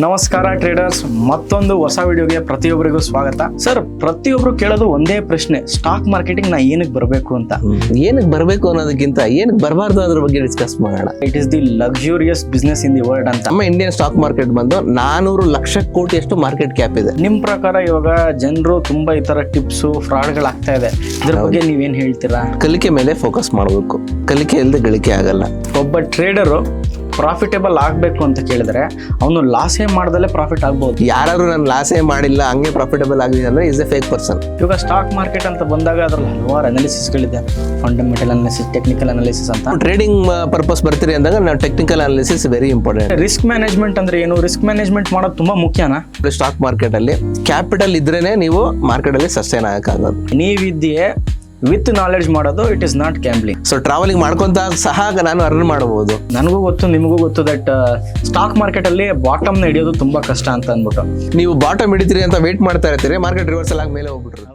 ನಮಸ್ಕಾರ ಟ್ರೇಡರ್ಸ್, ಮತ್ತೊಂದು ಹೊಸ ವಿಡಿಯೋಗೆ ಪ್ರತಿಯೊಬ್ಬರಿಗೂ ಸ್ವಾಗತ. ಸರ್, ಪ್ರತಿಯೊಬ್ರು ಕೇಳೋದು ಒಂದೇ ಪ್ರಶ್ನೆ, ಸ್ಟಾಕ್ ಮಾರ್ಕೆಟಿಂಗ್ ನಾ ಏನಕ್ಕೆ ಬರಬೇಕು ಅಂತ. ಏನಕ್ಕೆ ಬರಬೇಕು ಅನ್ನೋದಕ್ಕಿಂತ ಏನಕ್ಕೆ ಬರಬಾರ್ದು ಅದ್ರ ಬಗ್ಗೆ ಡಿಸ್ಕಸ್ ಮಾಡೋಣ. It is the luxurious business in the world ಅಂತ. ನಮ್ಮ ಇಂಡಿಯನ್ ಸ್ಟಾಕ್ ಮಾರ್ಕೆಟ್ ಬಂದು 400 ಲಕ್ಷ ಕೋಟಿಯಷ್ಟು ಮಾರ್ಕೆಟ್ ಕ್ಯಾಪ್ ಇದೆ. ನಿಮ್ ಪ್ರಕಾರ ಇವಾಗ ಜನರು ತುಂಬಾ ಈ ತರ ಟಿಪ್ಸ್ ಫ್ರಾಡ್ಗಳಾಗ್ತಾ ಇದೆ, ಇದ್ರ ಬಗ್ಗೆ ನೀವೇನ್ ಹೇಳ್ತೀರಾ? ಕಲಿಕೆ ಮೇಲೆ ಫೋಕಸ್ ಮಾಡಬೇಕು. ಕಲಿಕೆ ಇಲ್ಲದೆ ಗಳಿಕೆ ಆಗಲ್ಲ. ಒಬ್ಬ ಟ್ರೇಡರು ಪ್ರಾಫಿಟೇಬಲ್ ಆಗ್ಬೇಕು ಅಂತ ಕೇಳಿದ್ರೆ ಅವನು ಲಾಸೇ ಮಾಡ್ದಲ್ಲೇ ಪ್ರಾಫಿಟ್ ಆಗ್ಬಹುದು. ಯಾರು ನಾನು ಲಾಸೇ ಮಾಡಿಲ್ಲ ಹಂಗೆ ಪ್ರಾಫಿಟಬಲ್ ಆಗಿದೆ ಅಂದ್ರೆ ಇಸ್ ಎ ಫೇಕ್ ಪರ್ಸನ್. ಇವಾಗ ಸ್ಟಾಕ್ ಮಾರ್ಕೆಟ್ ಅಂತ ಬಂದಾಗ ಅದ್ರಲ್ಲಿ ಹಲವಾರು ಅನಾಲಿಸಿಸ್ಗಳಿದೆ. ಫಂಡಮೆಂಟಲ್ ಅನಾಲಿಸಿಸ್, ಟೆಕ್ನಿಕಲ್ ಅನಾಲಿಸಿಸ್ ಅಂತ. ಟ್ರೇಡಿಂಗ್ ಪರ್ಪಸ್ ಬರ್ತೀರಿ ಅಂದಾಗ ನಾವು technical analysis very important. Risk management ಅಂದ್ರೆ ಏನು? ರಿಸ್ಕ್ ಮ್ಯಾನೇಜ್ಮೆಂಟ್ ಮಾಡೋದು ತುಂಬಾ ಮುಖ್ಯನಾ? ಸ್ಟಾಕ್ ಮಾರ್ಕೆಟ್ ಅಲ್ಲಿ ಕ್ಯಾಪಿಟಲ್ ಇದ್ರೇನೆ ನೀವು ಮಾರ್ಕೆಟ್ ಅಲ್ಲಿ ಸಸ್ಟೈನ್ ಆಗಕ್ಕಾಗೋದು. ನೀವಿದ್ಯೆ ವಿತ್ ನಾಲೆಡ್ಜ್ ಮಾಡೋದು, it is not gambling. So travelling ಮಾಡ್ಕೊಂತ ಸಹ ನಾನು ಅರ್ನ್ ಮಾಡಬಹುದು. ನನಗೂ ಗೊತ್ತು, ನಿಮಗೂ ಗೊತ್ತು ದಟ್ ಸ್ಟಾಕ್ ಮಾರ್ಕೆಟ್ ಅಲ್ಲಿ ಬಾಟಮ್ ನ ಹಿಡಿಯೋದು ತುಂಬಾ ಕಷ್ಟ ಅಂತ ಅಂದ್ಬಿಟ್ಟು ನೀವು ಬಾಟಮ್ ಹಿಡಿತೀರಿ ಅಂತ ವೇಟ್ ಮಾಡ್ತಾ ಇರ್ತೀರಿ, ಮಾರ್ಕೆಟ್ ರಿವರ್ಸಲ್ ಆಗಿ ಮೇಲೆ ಹೋಗ್ಬಿಟ್ರು.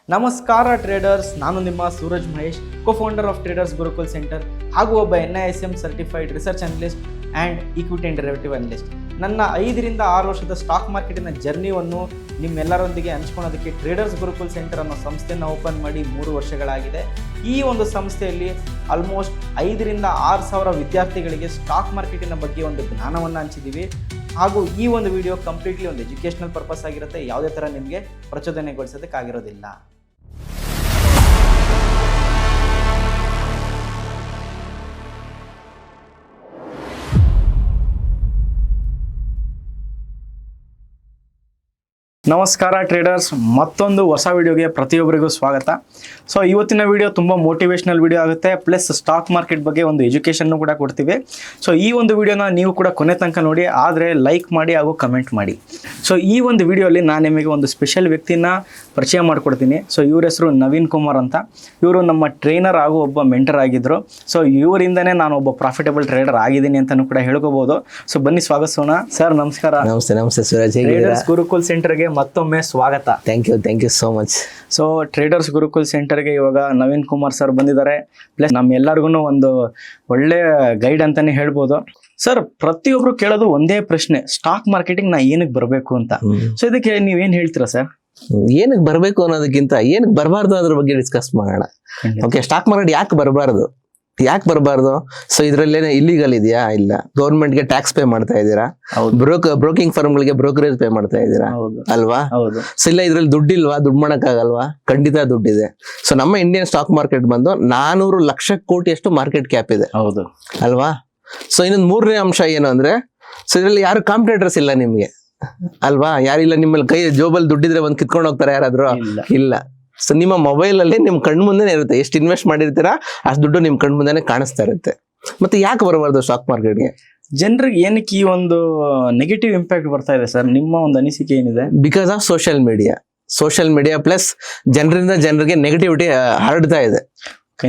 ನಮಸ್ಕಾರ ಟ್ರೇಡರ್ಸ್, ನಾನು ನಿಮ್ಮ Suraj Mahesh, co-founder of traders Gurukul centre ಹಾಗೂ ಒಬ್ಬ NISM certified research analyst and equity and derivative analyst. ನನ್ನ 5 ರಿಂದ 6 ವರ್ಷದ ಸ್ಟಾಕ್ ಮಾರ್ಕೆಟಿನ ಜರ್ನಿಯನ್ನು ನಿಮ್ಮೆಲ್ಲರೊಂದಿಗೆ ಹಂಚ್ಕೊಳ್ಳೋದಕ್ಕೆ ಟ್ರೇಡರ್ಸ್ ಗುರುಕುಲ್ ಸೆಂಟರ್ ಅನ್ನೋ ಸಂಸ್ಥೆಯನ್ನು ಓಪನ್ ಮಾಡಿ 3 ವರ್ಷಗಳಾಗಿದೆ. ಈ ಒಂದು ಸಂಸ್ಥೆಯಲ್ಲಿ ಆಲ್ಮೋಸ್ಟ್ 5 ರಿಂದ 6 ಸಾವಿರ ವಿದ್ಯಾರ್ಥಿಗಳಿಗೆ ಸ್ಟಾಕ್ ಮಾರ್ಕೆಟಿನ ಬಗ್ಗೆ ಒಂದು ಜ್ಞಾನವನ್ನು ಹಂಚಿದ್ದೀವಿ. ಹಾಗೂ ಈ ಒಂದು ವಿಡಿಯೋ ಕಂಪ್ಲೀಟ್ಲಿ ಒಂದು ಎಜುಕೇಷನಲ್ ಪರ್ಪಸ್ ಆಗಿರುತ್ತೆ, ಯಾವುದೇ ಥರ ನಿಮಗೆ ಪ್ರಚೋದನೆಗೊಳಿಸೋದಕ್ಕಾಗಿರೋದಿಲ್ಲ. ನಮಸ್ಕಾರ ಟ್ರೇಡರ್ಸ್, ಮತ್ತೊಂದು ಹೊಸ ವಿಡಿಯೋಗೆ ಪ್ರತಿಯೊಬ್ಬರಿಗೂ ಸ್ವಾಗತ. ಸೊ ಇವತ್ತಿನ ವಿಡಿಯೋ ತುಂಬ ಮೋಟಿವೇಶ್ನಲ್ ವಿಡಿಯೋ ಆಗುತ್ತೆ, ಪ್ಲಸ್ ಸ್ಟಾಕ್ ಮಾರ್ಕೆಟ್ ಬಗ್ಗೆ ಒಂದು ಎಜುಕೇಷನ್ನು ಕೂಡ ಕೊಡ್ತೀವಿ. ಸೊ ಈ ಒಂದು ವಿಡಿಯೋನ ನೀವು ಕೂಡ ಕೊನೆ ತನಕ ನೋಡಿ, ಆದರೆ ಲೈಕ್ ಮಾಡಿ ಹಾಗೂ ಕಮೆಂಟ್ ಮಾಡಿ. ಸೊ ಈ ಒಂದು ವಿಡಿಯೋಲಿ ನಾನು ನಿಮಗೆ ಒಂದು ಸ್ಪೆಷಲ್ ವ್ಯಕ್ತಿನ ಪರಿಚಯ ಮಾಡಿಕೊಡ್ತೀನಿ. ಸೊ ಇವ್ರ ಹೆಸರು ನವೀನ್ ಕುಮಾರ್ ಅಂತ. ಇವರು ನಮ್ಮ ಟ್ರೈನರ್ ಹಾಗೂ ಒಬ್ಬ ಮೆಂಟರ್ ಆಗಿದ್ದರು. ಸೊ ಇವರಿಂದನೇ ನಾನು ಒಬ್ಬ ಪ್ರಾಫಿಟಬಲ್ ಟ್ರೇಡರ್ ಆಗಿದ್ದೀನಿ ಅಂತಲೂ ಕೂಡ ಹೇಳ್ಕೋಬೋದು. ಸೊ ಬನ್ನಿ ಸ್ವಾಗತಿಸೋಣ. ಸರ್ ನಮಸ್ಕಾರ. ನಮಸ್ತೆ. ನಮಸ್ತೆ ಸೂರಜ್, ಟ್ರೇಡರ್ಸ್ ಗುರುಕುಲ್ ಸೆಂಟರ್ಗೆ ಮತ್ತೊಮ್ಮೆ ಸ್ವಾಗತ. Thank you so much. So traders Gurukul ಸೆಂಟರ್ಗೆ ಇವಾಗ ನವೀನ್ ಕುಮಾರ್ ಸರ್ ಬಂದಿದ್ದಾರೆ, ಪ್ಲಸ್ ನಮ್ಮೆಲ್ಲರಿಗೂ ಒಂದು ಒಳ್ಳೆ ಗೈಡ್ ಅಂತಾನೆ ಹೇಳ್ಬೋದು. ಸರ್, ಪ್ರತಿಯೊಬ್ರು ಕೇಳೋದು ಒಂದೇ ಪ್ರಶ್ನೆ, ಸ್ಟಾಕ್ ಮಾರ್ಕೆಟಿಂಗ್ ನಾ ಏನಕ್ಕೆ ಬರಬೇಕು ಅಂತ. ಸೊ ಇದಕ್ಕೆ ನೀವೇನ್ ಹೇಳ್ತೀರಾ ಸರ್? ಏನಕ್ಕೆ ಬರಬೇಕು ಅನ್ನೋದಕ್ಕಿಂತ ಏನಕ್ಕೆ ಬರಬಾರ್ದು ಅದ್ರ ಬಗ್ಗೆ ಡಿಸ್ಕಸ್ ಮಾಡೋಣ. ಓಕೆ, ಸ್ಟಾಕ್ ಮಾರ್ಕೆಟ್ ಯಾಕೆ ಬರಬಾರ್ದು? ಸೊ ಇದ್ರಲ್ಲೇನೆ ಇಲ್ಲಿಗಲ್ ಇದೆಯಾ? ಇಲ್ಲ. ಗೌರ್ಮೆಂಟ್ಗೆ ಟ್ಯಾಕ್ಸ್ ಪೇ ಮಾಡ್ತಾ ಇದ್ದೀರಾ? ಬ್ರೋಕಿಂಗ್ ಫರ್ಮ್ಗಳಿಗೆ ಬ್ರೋಕರೇಜ್ ಪೇ ಮಾಡ್ತಾ ಇದ್ದೀರಾ ಅಲ್ವಾ? ಸೊ ಇಲ್ಲ, ಇದ್ರಲ್ಲಿ ದುಡ್ಡಿಲ್ವಾ? ದುಡ್ಡು ಮಾಡಕ್ಕಾಗಲ್ವಾ? ಖಂಡಿತ ದುಡ್ಡಿದೆ. ಸೊ ನಮ್ಮ ಇಂಡಿಯನ್ ಸ್ಟಾಕ್ ಮಾರ್ಕೆಟ್ ಬಂದು 400 ಲಕ್ಷ ಕೋಟಿಯಷ್ಟು ಮಾರ್ಕೆಟ್ ಕ್ಯಾಪ್ ಇದೆ. ಹೌದು ಅಲ್ವಾ? ಸೊ ಇನ್ನೊಂದು 3ನೇ ಅಂಶ ಏನು ಅಂದ್ರೆ, ಸೊ ಇದ್ರಲ್ಲಿ ಯಾರು ಕಾಂಪಿಟೇಟರ್ಸ್ ಇಲ್ಲ ನಿಮ್ಗೆ ಅಲ್ವಾ? ಯಾರಿಲ್ಲ ನಿಮ್ಮಲ್ಲಿ ಕೈ ಜೋಬಲ್ಲಿ ದುಡ್ಡಿದ್ರೆ ಬಂದು ಕಿತ್ಕೊಂಡು ಹೋಗ್ತಾರೆ ಯಾರಾದ್ರೂ? ಇಲ್ಲ. ಸೊ ನಿಮ್ಮ ಮೊಬೈಲ್ ಅಲ್ಲಿ ನಿಮ್ ಕಣ್ ಮುಂದೆನೆ ಇರುತ್ತೆ, ಎಷ್ಟು ಇನ್ವೆಸ್ಟ್ ಮಾಡಿರ್ತೀರಾ ಅಷ್ಟು ದುಡ್ಡು ನಿಮ್ ಕಣ್ ಮುಂದೆನೆ ಕಾಣಿಸ್ತಾ ಇರುತ್ತೆ. ಮತ್ತೆ ಯಾಕೆ ಬರಬಾರ್ದು ಸ್ಟಾಕ್ ಮಾರ್ಕೆಟ್ಗೆ? ಜನರಿಗೆ ಏನಕ್ಕೆ ಈ ಒಂದು ನೆಗೆಟಿವ್ ಇಂಪ್ಯಾಕ್ಟ್ ಬರ್ತಾ ಇದೆ ಸರ್? ನಿಮ್ಮ ಒಂದು ಅನಿಸಿಕೆ ಏನಿದೆ? Because of social media plus ಜನರಿಂದ ಜನರಿಗೆ ನೆಗೆಟಿವಿಟಿ ಹರಡ್ತಾ ಇದೆ.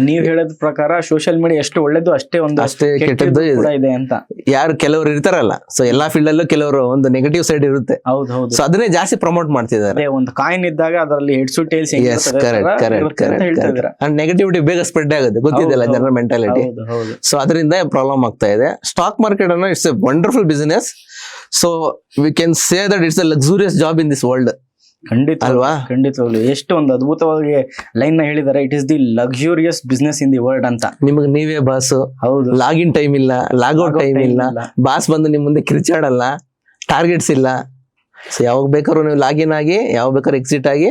ನೀವು ಹೇಳೋದ್ ಪ್ರಕಾರ ಸೋಷಿಯಲ್ ಮೀಡಿಯಾ ಎಷ್ಟು ಒಳ್ಳೇದು ಅಷ್ಟೇ ಕೆಟ್ಟದ್ದು ಇದೆ ಅಂತ. ಯಾರು ಕೆಲವರು ಇರ್ತಾರಲ್ಲ, ಸೊ ಎಲ್ಲಾ ಫೀಲ್ಡ್ ಅಲ್ಲೂ ಕೆಲವರು ಒಂದು ನೆಗೆಟಿವ್ ಸೈಡ್ ಇರುತ್ತೆ. ಹೌದು. ಸೊ ಅದನ್ನೇ ಜಾಸ್ತಿ ಪ್ರಮೋಟ್ ಮಾಡ್ತಿದ್ದಾರೆ. ಒಂದು ಕಾಯಿನ್ ಇದ್ದಾಗ ಅದರಲ್ಲಿ ಹೆಡ್ಸ್ ಟೇಲ್ಸ್ ನೆಗೆಟಿವಿಟಿ ಬೇಗ ಸ್ಪ್ರೆಡ್ ಆಗುತ್ತೆ, ಗೊತ್ತಿದೆಯಲ್ಲ ಜನರ ಮೆಂಟಾಲಿಟಿ. ಸೊ ಅದರಿಂದ ಪ್ರಾಬ್ಲಮ್ ಆಗ್ತಾ ಇದೆ. ಸ್ಟಾಕ್ ಮಾರ್ಕೆಟ್ ಅನ್ನು it's A wonderful business. So we can say that it's A luxurious job in this world. ಖಂಡಿತ ಅಲ್ವಾ? ಖಂಡಿತವಾಗ್ಲು ಎಷ್ಟು ಒಂದು ಅದ್ಭುತವಾಗಿ ಲೈನ್ ನ ಹೇಳಿದ್ದಾರೆ, it is the luxurious business in the world ಅಂತ. ನಿಮಗೆ ನೀವೇ ಬಾಸ್. ಹೌದು. ಲಾಗಿನ್ ಟೈಮ್ ಇಲ್ಲ, ಲಾಗೌಟ್ ಟೈಮ್ ಇಲ್ಲ, ಬಾಸ್ ಬಂದು ನಿಮ್ ಮುಂದೆ ಕಿರ್ಚಾಡಲ್ಲ, ಟಾರ್ಗೆಟ್ಸ್ ಇಲ್ಲ. ಸೊ ಯಾವಾಗ ಬೇಕಾದ್ರೂ ನೀವು ಲಾಗಿನ್ ಆಗಿ ಯಾವಾಗ ಬೇಕಾದ್ರೂ ಎಕ್ಸಿಟ್ ಆಗಿ,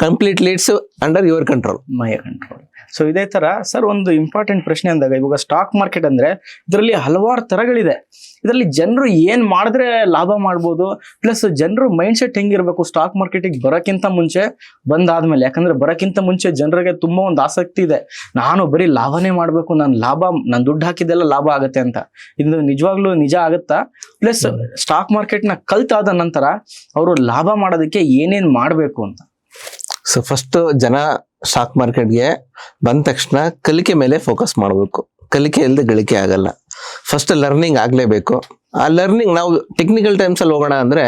completely it's under your control, my control. So ಇದೇ ತರ ಸರ್ ಒಂದು ಇಂಪಾರ್ಟೆಂಟ್ ಪ್ರಶ್ನೆ ಅಂದಾಗ, ಇವಾಗ ಸ್ಟಾಕ್ ಮಾರ್ಕೆಟ್ ಅಂದ್ರೆ ಇದರಲ್ಲಿ ಹಲವಾರು ತರಗಳಿದೆ. ಇದರಲ್ಲಿ ಜನರು ಏನ್ ಮಾಡಿದ್ರೆ ಲಾಭ ಮಾಡ್ಬೋದು, ಪ್ಲಸ್ ಜನರು ಮೈಂಡ್ ಸೆಟ್ ಹೆಂಗಿರ್ಬೇಕು ಸ್ಟಾಕ್ ಮಾರ್ಕೆಟಿಗೆ ಬರೋಕ್ಕಿಂತ ಮುಂಚೆ, ಬಂದಾದ್ಮೇಲೆ. ಯಾಕಂದ್ರೆ ಬರೋಕ್ಕಿಂತ ಮುಂಚೆ ಜನರಿಗೆ ತುಂಬಾ ಒಂದು ಆಸಕ್ತಿ ಇದೆ, ನಾನು ಬರೀ ಲಾಭನೇ ಮಾಡ್ಬೇಕು, ನಾನು ದುಡ್ಡು ಹಾಕಿದ್ದೆಲ್ಲ ಲಾಭ ಆಗತ್ತೆ ಅಂತ. ಇದು ನಿಜವಾಗ್ಲೂ ನಿಜ ಆಗುತ್ತಾ? ಪ್ಲಸ್ ಸ್ಟಾಕ್ ಮಾರ್ಕೆಟ್ ನ ಕಲ್ತಾದ ನಂತರ ಅವರು ಲಾಭ ಮಾಡೋದಕ್ಕೆ ಏನೇನ್ ಮಾಡ್ಬೇಕು ಅಂತ. ಸೊ ಫಸ್ಟ್ ಜನ ಸ್ಟಾಕ್ ಮಾರ್ಕೆಟ್ಗೆ ಬಂದ ತಕ್ಷಣ ಕಲಿಕೆ ಮೇಲೆ ಫೋಕಸ್ ಮಾಡಬೇಕು. ಕಲಿಕೆ ಇಲ್ಲದೆ ಗಳಿಕೆ ಆಗಲ್ಲ. ಫಸ್ಟ್ ಲರ್ನಿಂಗ್ ಆಗ್ಲೇಬೇಕು. ಆ ಲರ್ನಿಂಗ್ ನಾವು ಟೆಕ್ನಿಕಲ್ ಟೈಮ್ಸ್ ಅಲ್ಲಿ ಹೋಗೋಣ ಅಂದ್ರೆ,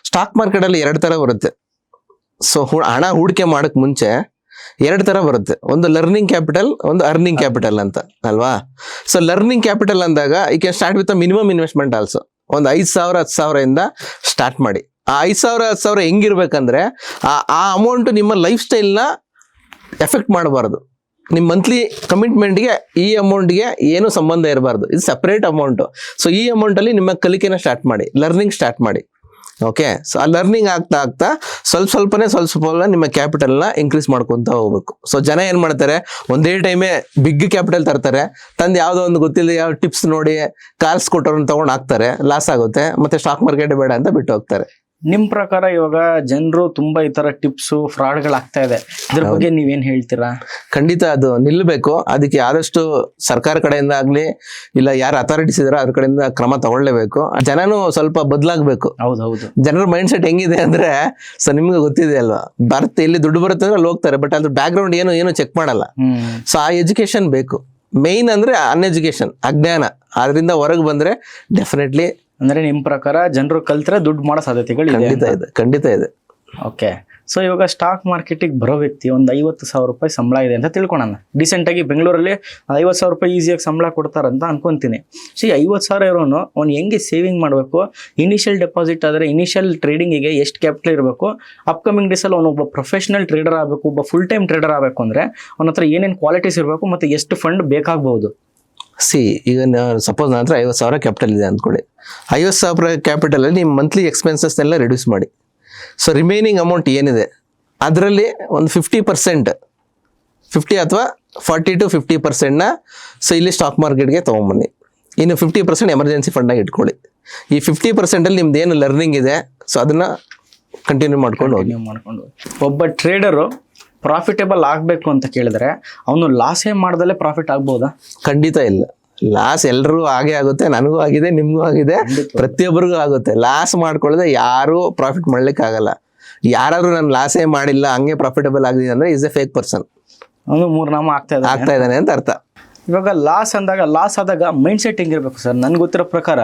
ಸ್ಟಾಕ್ ಮಾರ್ಕೆಟ್ ಅಲ್ಲಿ 2 ತರ ಬರುತ್ತೆ. ಸೊ ಹಣ ಹೂಡಿಕೆ ಮಾಡಕ್ ಮುಂಚೆ ಎರಡು ತರ ಬರುತ್ತೆ, ಒಂದು ಲರ್ನಿಂಗ್ ಕ್ಯಾಪಿಟಲ್, ಒಂದು ಅರ್ನಿಂಗ್ ಕ್ಯಾಪಿಟಲ್ ಅಂತ ಅಲ್ವಾ. ಸೊ ಲರ್ನಿಂಗ್ ಕ್ಯಾಪಿಟಲ್ ಅಂದಾಗ ಈ can start with minimum investment also. ಒಂದು 5,000 10,000 ಇಂದ ಸ್ಟಾರ್ಟ್ ಮಾಡಿ. ಆ 5,000 10,000 ಹೆಂಗಿರ್ಬೇಕಂದ್ರೆ ಆ ಅಮೌಂಟ್ ನಿಮ್ಮ ಲೈಫ್ ಸ್ಟೈಲ್ನ ಎಫೆಕ್ಟ್ ಮಾಡಬಾರ್ದು. ನಿಮ್ಮ ಮಂತ್ಲಿ ಕಮಿಟ್ಮೆಂಟ್ಗೆ ಈ ಅಮೌಂಟ್ಗೆ ಏನು ಸಂಬಂಧ ಇರಬಾರ್ದು, ಇದು ಸಪ್ರೇಟ್ ಅಮೌಂಟು. ಸೊ ಈ ಅಮೌಂಟಲ್ಲಿ ನಿಮ್ಮ ಕಲಿಕೆನ ಸ್ಟಾರ್ಟ್ ಮಾಡಿ, ಲರ್ನಿಂಗ್ ಸ್ಟಾರ್ಟ್ ಮಾಡಿ. ಓಕೆ, ಸೊ ಆ ಲರ್ನಿಂಗ್ ಆಗ್ತಾ ಸ್ವಲ್ಪ ನಿಮ್ಮ ಕ್ಯಾಪಿಟಲ್ನ ಇನ್ಕ್ರೀಸ್ ಮಾಡ್ಕೊತ ಹೋಗ್ಬೇಕು. ಸೊ ಜನ ಏನ್ ಮಾಡ್ತಾರೆ, ಒಂದೇ ಟೈಮೇ ಬಿಗ್ ಕ್ಯಾಪಿಟಲ್ ತರ್ತಾರೆ, ತಂದು ಯಾವುದೋ ಒಂದು ಗೊತ್ತಿಲ್ಲ ಯಾವ ಟಿಪ್ಸ್ ನೋಡಿ ಕಾಲ್ಸ್ ಕೊಟ್ಟವ್ರನ್ನ ತಗೊಂಡು ಹಾಕ್ತಾರೆ, ಲಾಸ್ ಆಗುತ್ತೆ, ಮತ್ತೆ ಸ್ಟಾಕ್ ಮಾರ್ಕೆಟ್ ಬೇಡ ಅಂತ ಬಿಟ್ಟು ಹೋಗ್ತಾರೆ. ನಿಮ್ ಪ್ರಕಾರ ಇವಾಗ ಜನರು ತುಂಬಾ ಈ ತರ ಟಿಪ್ಸ್ ಫ್ರಾಡ್ಗಳಾಗ್ತಾ ಇದೆ, ಇದ್ರ ಬಗ್ಗೆ ನೀವೇನ್ ಹೇಳ್ತೀರಾ? ಖಂಡಿತ ಅದು ನಿಲ್ಲಬೇಕು. ಅದಕ್ಕೆ ಆದಷ್ಟು ಸರ್ಕಾರ ಕಡೆಯಿಂದ ಆಗ್ಲಿ, ಇಲ್ಲ ಯಾರು ಅಥಾರಿಟೀಸ್ ಇದಾರೆ ಅದ್ರ ಕಡೆಯಿಂದ ಕ್ರಮ ತಗೊಳ್ಳೇಬೇಕು. ಜನನು ಸ್ವಲ್ಪ ಬದಲಾಗಬೇಕು. ಹೌದೌದು. ಜನರ ಮೈಂಡ್ ಸೆಟ್ ಹೆಂಗಿದೆ ಅಂದ್ರೆ, ಸೊ ನಿಮ್ಗೆ ಗೊತ್ತಿದೆ ಅಲ್ವಾ, ಬರುತ್ತೆ ಇಲ್ಲಿ ದುಡ್ಡು ಬರುತ್ತೆ ಅಂದ್ರೆ ಅಲ್ಲಿ ಹೋಗ್ತಾರೆ, ಬಟ್ ಅದ್ರ ಬ್ಯಾಕ್ ಗ್ರೌಂಡ್ ಏನು ಚೆಕ್ ಮಾಡಲ್ಲ. ಸೊ ಆ ಎಜುಕೇಶನ್ ಬೇಕು. ಮೇನ್ ಅಂದ್ರೆ ಅನ್ಎಜುಕೇಶನ್, ಅಜ್ಞಾನ. ಅದರಿಂದ ಹೊರಗೆ ಬಂದ್ರೆ ಡೆಫಿನೆಟ್ಲಿ, ಅಂದ್ರೆ ನಿಮ್ ಪ್ರಕಾರ ಜನರು ಕಲ್ತ್ರೆ ದುಡ್ಡು ಮಾಡೋ ಸಾಧ್ಯತೆಗಳು ಖಂಡಿತ ಇದೆ. ಓಕೆ, ಸೊ ಇವಾಗ ಸ್ಟಾಕ್ ಮಾರ್ಕೆಟಿಗೆ ಬರೋ ವ್ಯಕ್ತಿ ಒಂದು 50,000 ರೂಪಾಯಿ ಸಂಬಳ ಇದೆ ಅಂತ ತಿಳ್ಕೊಳೋಣ. ಡಿಸೆಂಟ್ ಆಗಿ ಬೆಂಗಳೂರಲ್ಲಿ 50,000 ರೂಪಾಯಿ ಈಸಿಯಾಗಿ ಸಂಬಳ ಕೊಡ್ತಾರಂತ ಅನ್ಕೊಂತೀನಿ. ಸೊ 50,000 ಇರೋನು ಅವ್ನು ಹೆಂಗೆ ಸೇವಿಂಗ್ ಮಾಡಬೇಕು? ಇನಿಷಿಯಲ್ ಡೆಪಾಸಿಟ್ ಆದರೆ ಇನಿಷಿಯಲ್ ಟ್ರೇಡಿಂಗಿಗೆ ಎಷ್ಟು ಕ್ಯಾಪಿಟಲ್ ಇರಬೇಕು? ಅಪ್ಕಮಿಂಗ್ ಡೇಸಲ್ಲಿ ಅವನು ಒಬ್ಬ ಪ್ರೊಫೆಷನಲ್ ಟ್ರೇಡರ್ ಆಗಬೇಕು, ಒಬ್ಬ ಫುಲ್ ಟೈಮ್ ಟ್ರೇಡರ್ ಆಗಬೇಕು ಅಂದರೆ ಅವನ ಹತ್ರ ಏನೇನು ಕ್ವಾಲಿಟೀಸ್ ಇರಬೇಕು ಮತ್ತು ಎಷ್ಟು ಫಂಡ್ ಬೇಕಾಗಬಹುದು? ಈಗ ಸಪೋಸ್ ನನ್ನ ಹತ್ರ 50,000 ಕ್ಯಾಪಿಟಲ್ ಇದೆ ಅಂದ್ಕೊಳ್ಳಿ. 50,000 ಕ್ಯಾಪಿಟಲ್ ಅಲ್ಲಿ ನಿಮ್ಮ ಮಂತ್ಲಿ ಎಕ್ಸ್ಪೆನ್ಸಸ್ ಎಲ್ಲ ರಿಡ್ಯೂಸ್ ಮಾಡಿ. ಸೊ ರಿಮೈನಿಂಗ್ ಅಮೌಂಟ್ ಏನಿದೆ ಅದರಲ್ಲಿ ಒಂದು 50 ಅಥವಾ 40 to 50% ಸೊ ಇಲ್ಲಿ ಸ್ಟಾಕ್ ಮಾರ್ಕೆಟ್ಗೆ ತೊಗೊಂಬನ್ನಿ. ಇನ್ನು 50% ಎಮರ್ಜೆನ್ಸಿ ಫಂಡಾಗಿ ಇಟ್ಕೊಳ್ಳಿ. ಈ 50% ಅಲ್ಲಿ ನಿಮ್ದು ಏನು ಲರ್ನಿಂಗ್ ಇದೆ ಸೊ ಅದನ್ನ ಕಂಟಿನ್ಯೂ ಮಾಡ್ಕೊಂಡು ಹೋಗಿ. ಒಬ್ಬ ಟ್ರೇಡರು ಪ್ರಾಫಿಟೇಬಲ್ ಆಗಬೇಕು ಅಂತ ಕೇಳಿದ್ರೆ ಅವನು ಲಾಸೇ ಮಾಡ್ದಲ್ಲೇ ಪ್ರಾಫಿಟ್ ಆಗ್ಬೋದಾ? ಖಂಡಿತ ಇಲ್ಲ. ಲಾಸ್ ಎಲ್ಲರೂ ಹಾಗೆ ಆಗುತ್ತೆ, ನನಗೂ ಆಗಿದೆ, ನಿಮ್ಗೂ ಆಗಿದೆ, ಪ್ರತಿಯೊಬ್ಬರಿಗೂ ಆಗುತ್ತೆ. ಲಾಸ್ ಮಾಡ್ಕೊಳ್ಳದೆ ಯಾರು ಪ್ರಾಫಿಟ್ ಮಾಡ್ಲಿಕ್ಕೆ ಆಗಲ್ಲ. ಯಾರಾದ್ರೂ ನಾನು ಲಾಸೇ ಮಾಡಿಲ್ಲ ಹಂಗೆ ಪ್ರಾಫಿಟಬಲ್ ಆಗಿದೆ ಅಂದ್ರೆ ಇಸ್ ಎ ಫೇಕ್ ಪರ್ಸನ್. ಅವನು ಮೂರ್ನಾಮ ಆಗ್ತಾ ಇದ್ದಾನೆ ಅಂತ ಅರ್ಥ. ಇವಾಗ ಲಾಸ್ ಆದಾಗ ಮೈಂಡ್ ಸೆಟ್ ಹೆಂಗಿರ್ಬೇಕು ಸರ್? ನನ್ಗೆ ಗೊತ್ತಿರೋ ಪ್ರಕಾರ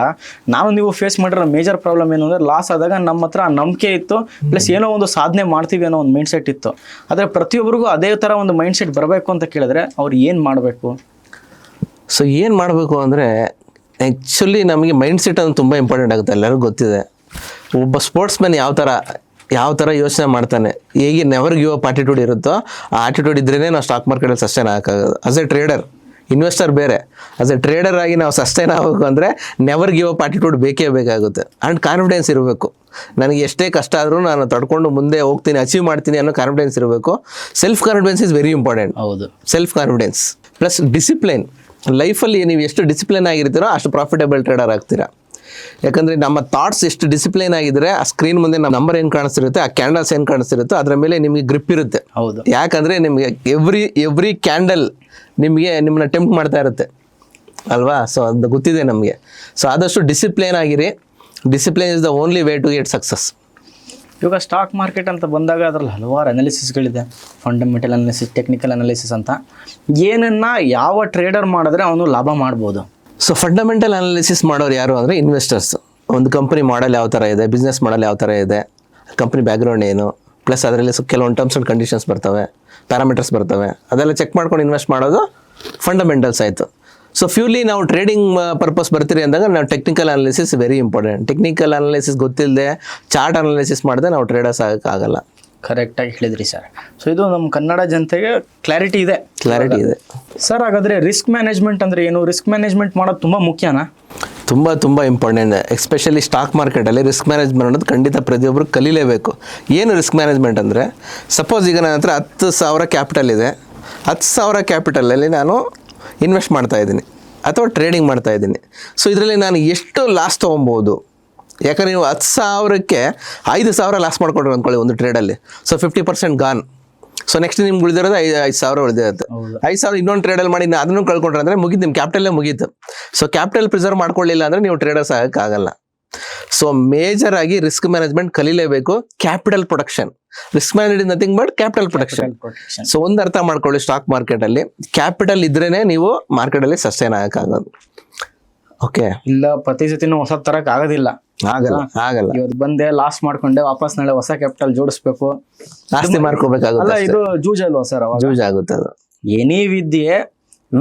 ನಾವು ನೀವು ಫೇಸ್ ಮಾಡಿರೋ ಮೇಜರ್ ಪ್ರಾಬ್ಲಮ್ ಏನು ಅಂದರೆ, ಲಾಸ್ ಆದಾಗ ನಮ್ಮ ಹತ್ರ ನಂಬಿಕೆ ಇತ್ತು, ಪ್ಲಸ್ ಏನೋ ಒಂದು ಸಾಧನೆ ಮಾಡ್ತೀವಿ ಅನ್ನೋ ಒಂದು ಮೈಂಡ್ ಸೆಟ್ ಇತ್ತು. ಆದರೆ ಪ್ರತಿಯೊಬ್ಬರಿಗೂ ಅದೇ ಥರ ಒಂದು ಮೈಂಡ್ ಸೆಟ್ ಬರಬೇಕು ಅಂತ ಕೇಳಿದ್ರೆ ಅವ್ರು ಏನು ಮಾಡಬೇಕು? ಸೊ ಏನು ಮಾಡಬೇಕು ಅಂದರೆ, ಆ್ಯಕ್ಚುಲಿ ನಮಗೆ ಮೈಂಡ್ ಸೆಟ್ ಅನ್ನೋದು ತುಂಬ ಇಂಪಾರ್ಟೆಂಟ್ ಆಗುತ್ತೆ. ಎಲ್ಲರಿಗೂ ಗೊತ್ತಿದೆ. ಒಬ್ಬ ಸ್ಪೋರ್ಟ್ಸ್ ಮ್ಯಾನ್ ಯಾವ ಥರ ಯೋಚನೆ ಮಾಡ್ತಾನೆ, ಹೇಗೆ ನೆವರ್ ಗಿವ್ ಅಪ್ ಆಟಿಟ್ಯೂಡ್ ಇರುತ್ತೋ ಆ ಆಟಿಟ್ಯೂಡ್ ಇದ್ರೇ ನಾವು ಸ್ಟಾಕ್ ಮಾರ್ಕೆಟಲ್ಲಿ ಸಸ್ಟೈನ್ ಆಗೋಕ್ಕಾಗೋದು. ಆಸ್ ಎ ಟ್ರೇಡರ್, ಇನ್ವೆಸ್ಟರ್ ಬೇರೆ, ಆಸ್ ಎ ಟ್ರೇಡರ್ ಆಗಿ ನಾವು ಸಸ್ಟೈನ್ ಆಗಬೇಕು ಅಂದರೆ ನೆವರ್ ಗಿವ್ ಅಪ್ ಆಟಿಟ್ಯೂಡ್ ಬೇಕೇ ಬೇಕಾಗುತ್ತೆ. ಆ್ಯಂಡ್ ಕಾನ್ಫಿಡೆನ್ಸ್ ಇರಬೇಕು. ನನಗೆ ಎಷ್ಟೇ ಕಷ್ಟ ಆದರೂ ನಾನು ತಡ್ಕೊಂಡು ಮುಂದೆ ಹೋಗ್ತೀನಿ, ಅಚೀವ್ ಮಾಡ್ತೀನಿ ಅನ್ನೋ ಕಾನ್ಫಿಡೆನ್ಸ್ ಇರಬೇಕು. Self confidence is very important. ಹೌದು, ಸೆಲ್ಫ್ ಕಾನ್ಫಿಡೆನ್ಸ್ ಪ್ಲಸ್ ಡಿಸಿಪ್ಲಿನ್. ಲೈಫಲ್ಲಿ ನೀವು ಎಷ್ಟು ಡಿಸಿಪ್ಲಿನ್ ಆಗಿರ್ತೀರೋ ಅಷ್ಟು ಪ್ರಾಫಿಟಬಲ್ ಟ್ರೇಡರ್ ಆಗ್ತೀರಾ. ಯಾಕಂದರೆ ನಮ್ಮ ಥಾಟ್ಸ್ ಎಷ್ಟು ಡಿಸಿಪ್ಲಿನ್ ಆಗಿದ್ರೆ ಆ ಸ್ಕ್ರೀನ್ ಮುಂದೆ ನಮ್ಮ ನಂಬರ್ ಏನು ಕಾಣಿಸ್ತಿರುತ್ತೆ, ಆ ಕ್ಯಾಂಡಲ್ಸ್ ಏನು ಕಾಣಿಸ್ತಿರುತ್ತೋ ಅದರ ಮೇಲೆ ನಿಮಗೆ ಗ್ರಿಪ್ ಇರುತ್ತೆ. ಹೌದು, ಯಾಕಂದರೆ ನಿಮಗೆ ಎವ್ರಿ ಕ್ಯಾಂಡಲ್ ನಿಮ್ಮನ್ನ ಟೆಂಪ್ಟ್ ಮಾಡ್ತಾ ಇರುತ್ತೆ ಅಲ್ವಾ. ಸೊ ಅದು ಗೊತ್ತಿದೆ ನಮಗೆ. ಸೊ ಆದಷ್ಟು ಡಿಸಿಪ್ಲಿನ್ ಆಗಿರಿ. Discipline is the only way to get success. ಇವಾಗ ಸ್ಟಾಕ್ ಮಾರ್ಕೆಟ್ ಅಂತ ಬಂದಾಗ ಅದರಲ್ಲಿ ಹಲವಾರು ಅನಾಲಿಸಿಸ್ಗಳಿದೆ, ಫಂಡಮೆಂಟಲ್ ಅನಾಲಿಸಿಸ್, ಟೆಕ್ನಿಕಲ್ ಅನಾಲಿಸಿಸ್ ಅಂತ. ಏನನ್ನ ಯಾವ ಟ್ರೇಡರ್ ಮಾಡಿದ್ರೆ ಅವನು ಲಾಭ ಮಾಡ್ಬೋದು? ಸೊ ಫಂಡಮೆಂಟಲ್ ಅನಾಲಿಸಿಸ್ ಮಾಡೋರು ಯಾರು ಅಂದರೆ ಇನ್ವೆಸ್ಟರ್ಸ್. ಒಂದು ಕಂಪನಿ ಮಾಡಲ್ ಯಾವ ಥರ ಇದೆ, ಬಿಸ್ನೆಸ್ ಮಾಡಲ್ ಯಾವ ಥರ ಇದೆ, ಕಂಪನಿ ಬ್ಯಾಕ್ಗ್ರೌಂಡ್ ಏನು, ಪ್ಲಸ್ ಅದರಲ್ಲಿ ಕೆಲವೊಂದು ಟರ್ಮ್ಸ್ ಆ್ಯಂಡ್ ಕಂಡೀಷನ್ಸ್ ಬರ್ತವೆ, ಪ್ಯಾರಾಮೀಟರ್ಸ್ ಬರ್ತವೆ, ಅದೆಲ್ಲ ಚೆಕ್ ಮಾಡ್ಕೊಂಡು ಇನ್ವೆಸ್ಟ್ ಮಾಡೋದು ಫಂಡಮೆಂಟಲ್ಸ್ ಆಯಿತು. ಸೊ ಫ್ಯೂಲಿ ನಾವು ಟ್ರೇಡಿಂಗ್ ಪರ್ಪಸ್ ಬರ್ತೀರಿ ಅಂದಾಗ ನಾವು technical analysis very important. Technical analysis ಗೊತ್ತಿಲ್ಲದೆ ಚಾರ್ಟ್ ಅನಾಲಿಸಿಸ್ ಮಾಡಿದ್ರೆ ನಾವು ಟ್ರೇಡರ್ಸ್ ಆಗೋಕ್ಕಾಗಲ್ಲ. ಕರೆಕ್ಟಾಗಿ ಹೇಳಿದ್ರಿ ಸರ್. ಸೊ ಇದು ನಮ್ಮ ಕನ್ನಡ ಜನತೆಗೆ ಕ್ಲಾರಿಟಿ ಇದೆ ಸರ್. ಹಾಗಾದರೆ ರಿಸ್ಕ್ ಮ್ಯಾನೇಜ್ಮೆಂಟ್ ಅಂದರೆ ಏನು? ರಿಸ್ಕ್ ಮ್ಯಾನೇಜ್ಮೆಂಟ್ ಮಾಡೋದು ತುಂಬ ಮುಖ್ಯನಾ? ತುಂಬ ಇಂಪಾರ್ಟೆಂಟ್. ಎಸ್ಪೆಷಲಿ ಸ್ಟಾಕ್ ಮಾರ್ಕೆಟಲ್ಲಿ ರಿಸ್ಕ್ ಮ್ಯಾನೇಜ್ಮೆಂಟ್ ಅನ್ನೋದು ಖಂಡಿತ ಪ್ರತಿಯೊಬ್ಬರು ಕಲೀಲೇಬೇಕು. ಏನು ರಿಸ್ಕ್ ಮ್ಯಾನೇಜ್ಮೆಂಟ್ ಅಂದರೆ, ಸಪೋಸ್ ಈಗ ನನ್ನ ಹತ್ರ 10,000 ಕ್ಯಾಪಿಟಲ್ ಇದೆ. 10,000 ಕ್ಯಾಪಿಟಲಲ್ಲಿ ನಾನು ಇನ್ವೆಸ್ಟ್ ಮಾಡ್ತಾ ಇದ್ದೀನಿ ಅಥವಾ ಟ್ರೇಡಿಂಗ್ ಮಾಡ್ತಾ ಇದ್ದೀನಿ. ಸೊ ಇದರಲ್ಲಿ ನಾನು ಎಷ್ಟು ಲಾಸ್ ತೊಗೊಬೋದು? ಯಾಕಂದರೆ ನೀವು 10,000ಕ್ಕೆ 5,000 ಲಾಸ್ ಮಾಡ್ಕೊಂಡ್ರೆ ಅಂದ್ಕೊಳ್ಳಿ ಒಂದು ಟ್ರೇಡಲ್ಲಿ. So 50% gone. ಸೊ ನೆಕ್ಸ್ಟ್ ನಿಮ್ಗೆ ಉಳಿದಿರೋದು 5,000 ಉಳಿದಿರುತ್ತೆ. 5,000 ಇನ್ನೊಂದು ಟ್ರೇಡಲ್ಲಿ ಮಾಡಿ ಅದನ್ನು ಕಳ್ಕೊಂಡ್ರೆ ಅಂದರೆ ಮುಗೀತು, ನಿಮ್ಮ ಕ್ಯಾಪಿಟಲ್ಲೇ ಮುಗೀತು. ಸೊ ಕ್ಯಾಪಿಟಲ್ ಪ್ರಿಸರ್ವ್ ಮಾಡ್ಕೊಳ್ಳಿಲ್ಲ ಅಂದರೆ ನೀವು ಟ್ರೇಡರ್ಸ್ ಆಗೋಕ್ಕಾಗಲ್ಲ. ಸೊ ಮೇಜರ್ ಆಗಿ ರಿಸ್ಕ್ ಮ್ಯಾನೇಜ್ಮೆಂಟ್ ಕಲೀಲೇಬೇಕು. Capital protection, risk management is nothing but capital protection. So ಒಂದು ಅರ್ಥ ಮಾಡ್ಕೊಳ್ಳಿ, ಸ್ಟಾಕ್ ಮಾರ್ಕೆಟಲ್ಲಿ ಕ್ಯಾಪಿಟಲ್ ಇದ್ರೇನೆ ನೀವು ಮಾರ್ಕೆಟಲ್ಲಿ ಸಸ್ಟೈನ್ ಆಗೋಕ್ಕಾಗೋದು. ಓಕೆ, ಇಲ್ಲ ಪ್ರತಿ ಸತಿನೂ ಹೊಸ ತರಕ್ಕೆ ಆಗೋದಿಲ್ಲ. ಆಗಲ್ಲ ಆಗಲ್ಲ. ಇವತ್ತು ಬಂದೆ ಲಾಸ್ ಮಾಡ್ಕೊಂಡೆ, ವಾಪಸ್ ನಾಳೆ ಹೊಸ ಕ್ಯಾಪಿಟಲ್ ಜೋಡಿಸ್ಬೇಕು, ಆಸ್ತಿ ಅಲ್ಲ ಮಾರ್ಕೋಬೇಕಾಗುತ್ತೆ, ಇದು ಜೂಜ್ ಅಲ್ವಾ ಸರ್? ಅವಾಗ ಯೂಸ್ ಆಗುತ್ತೆ ಅದು. ಎನಿ ವಿದ್ಯೆ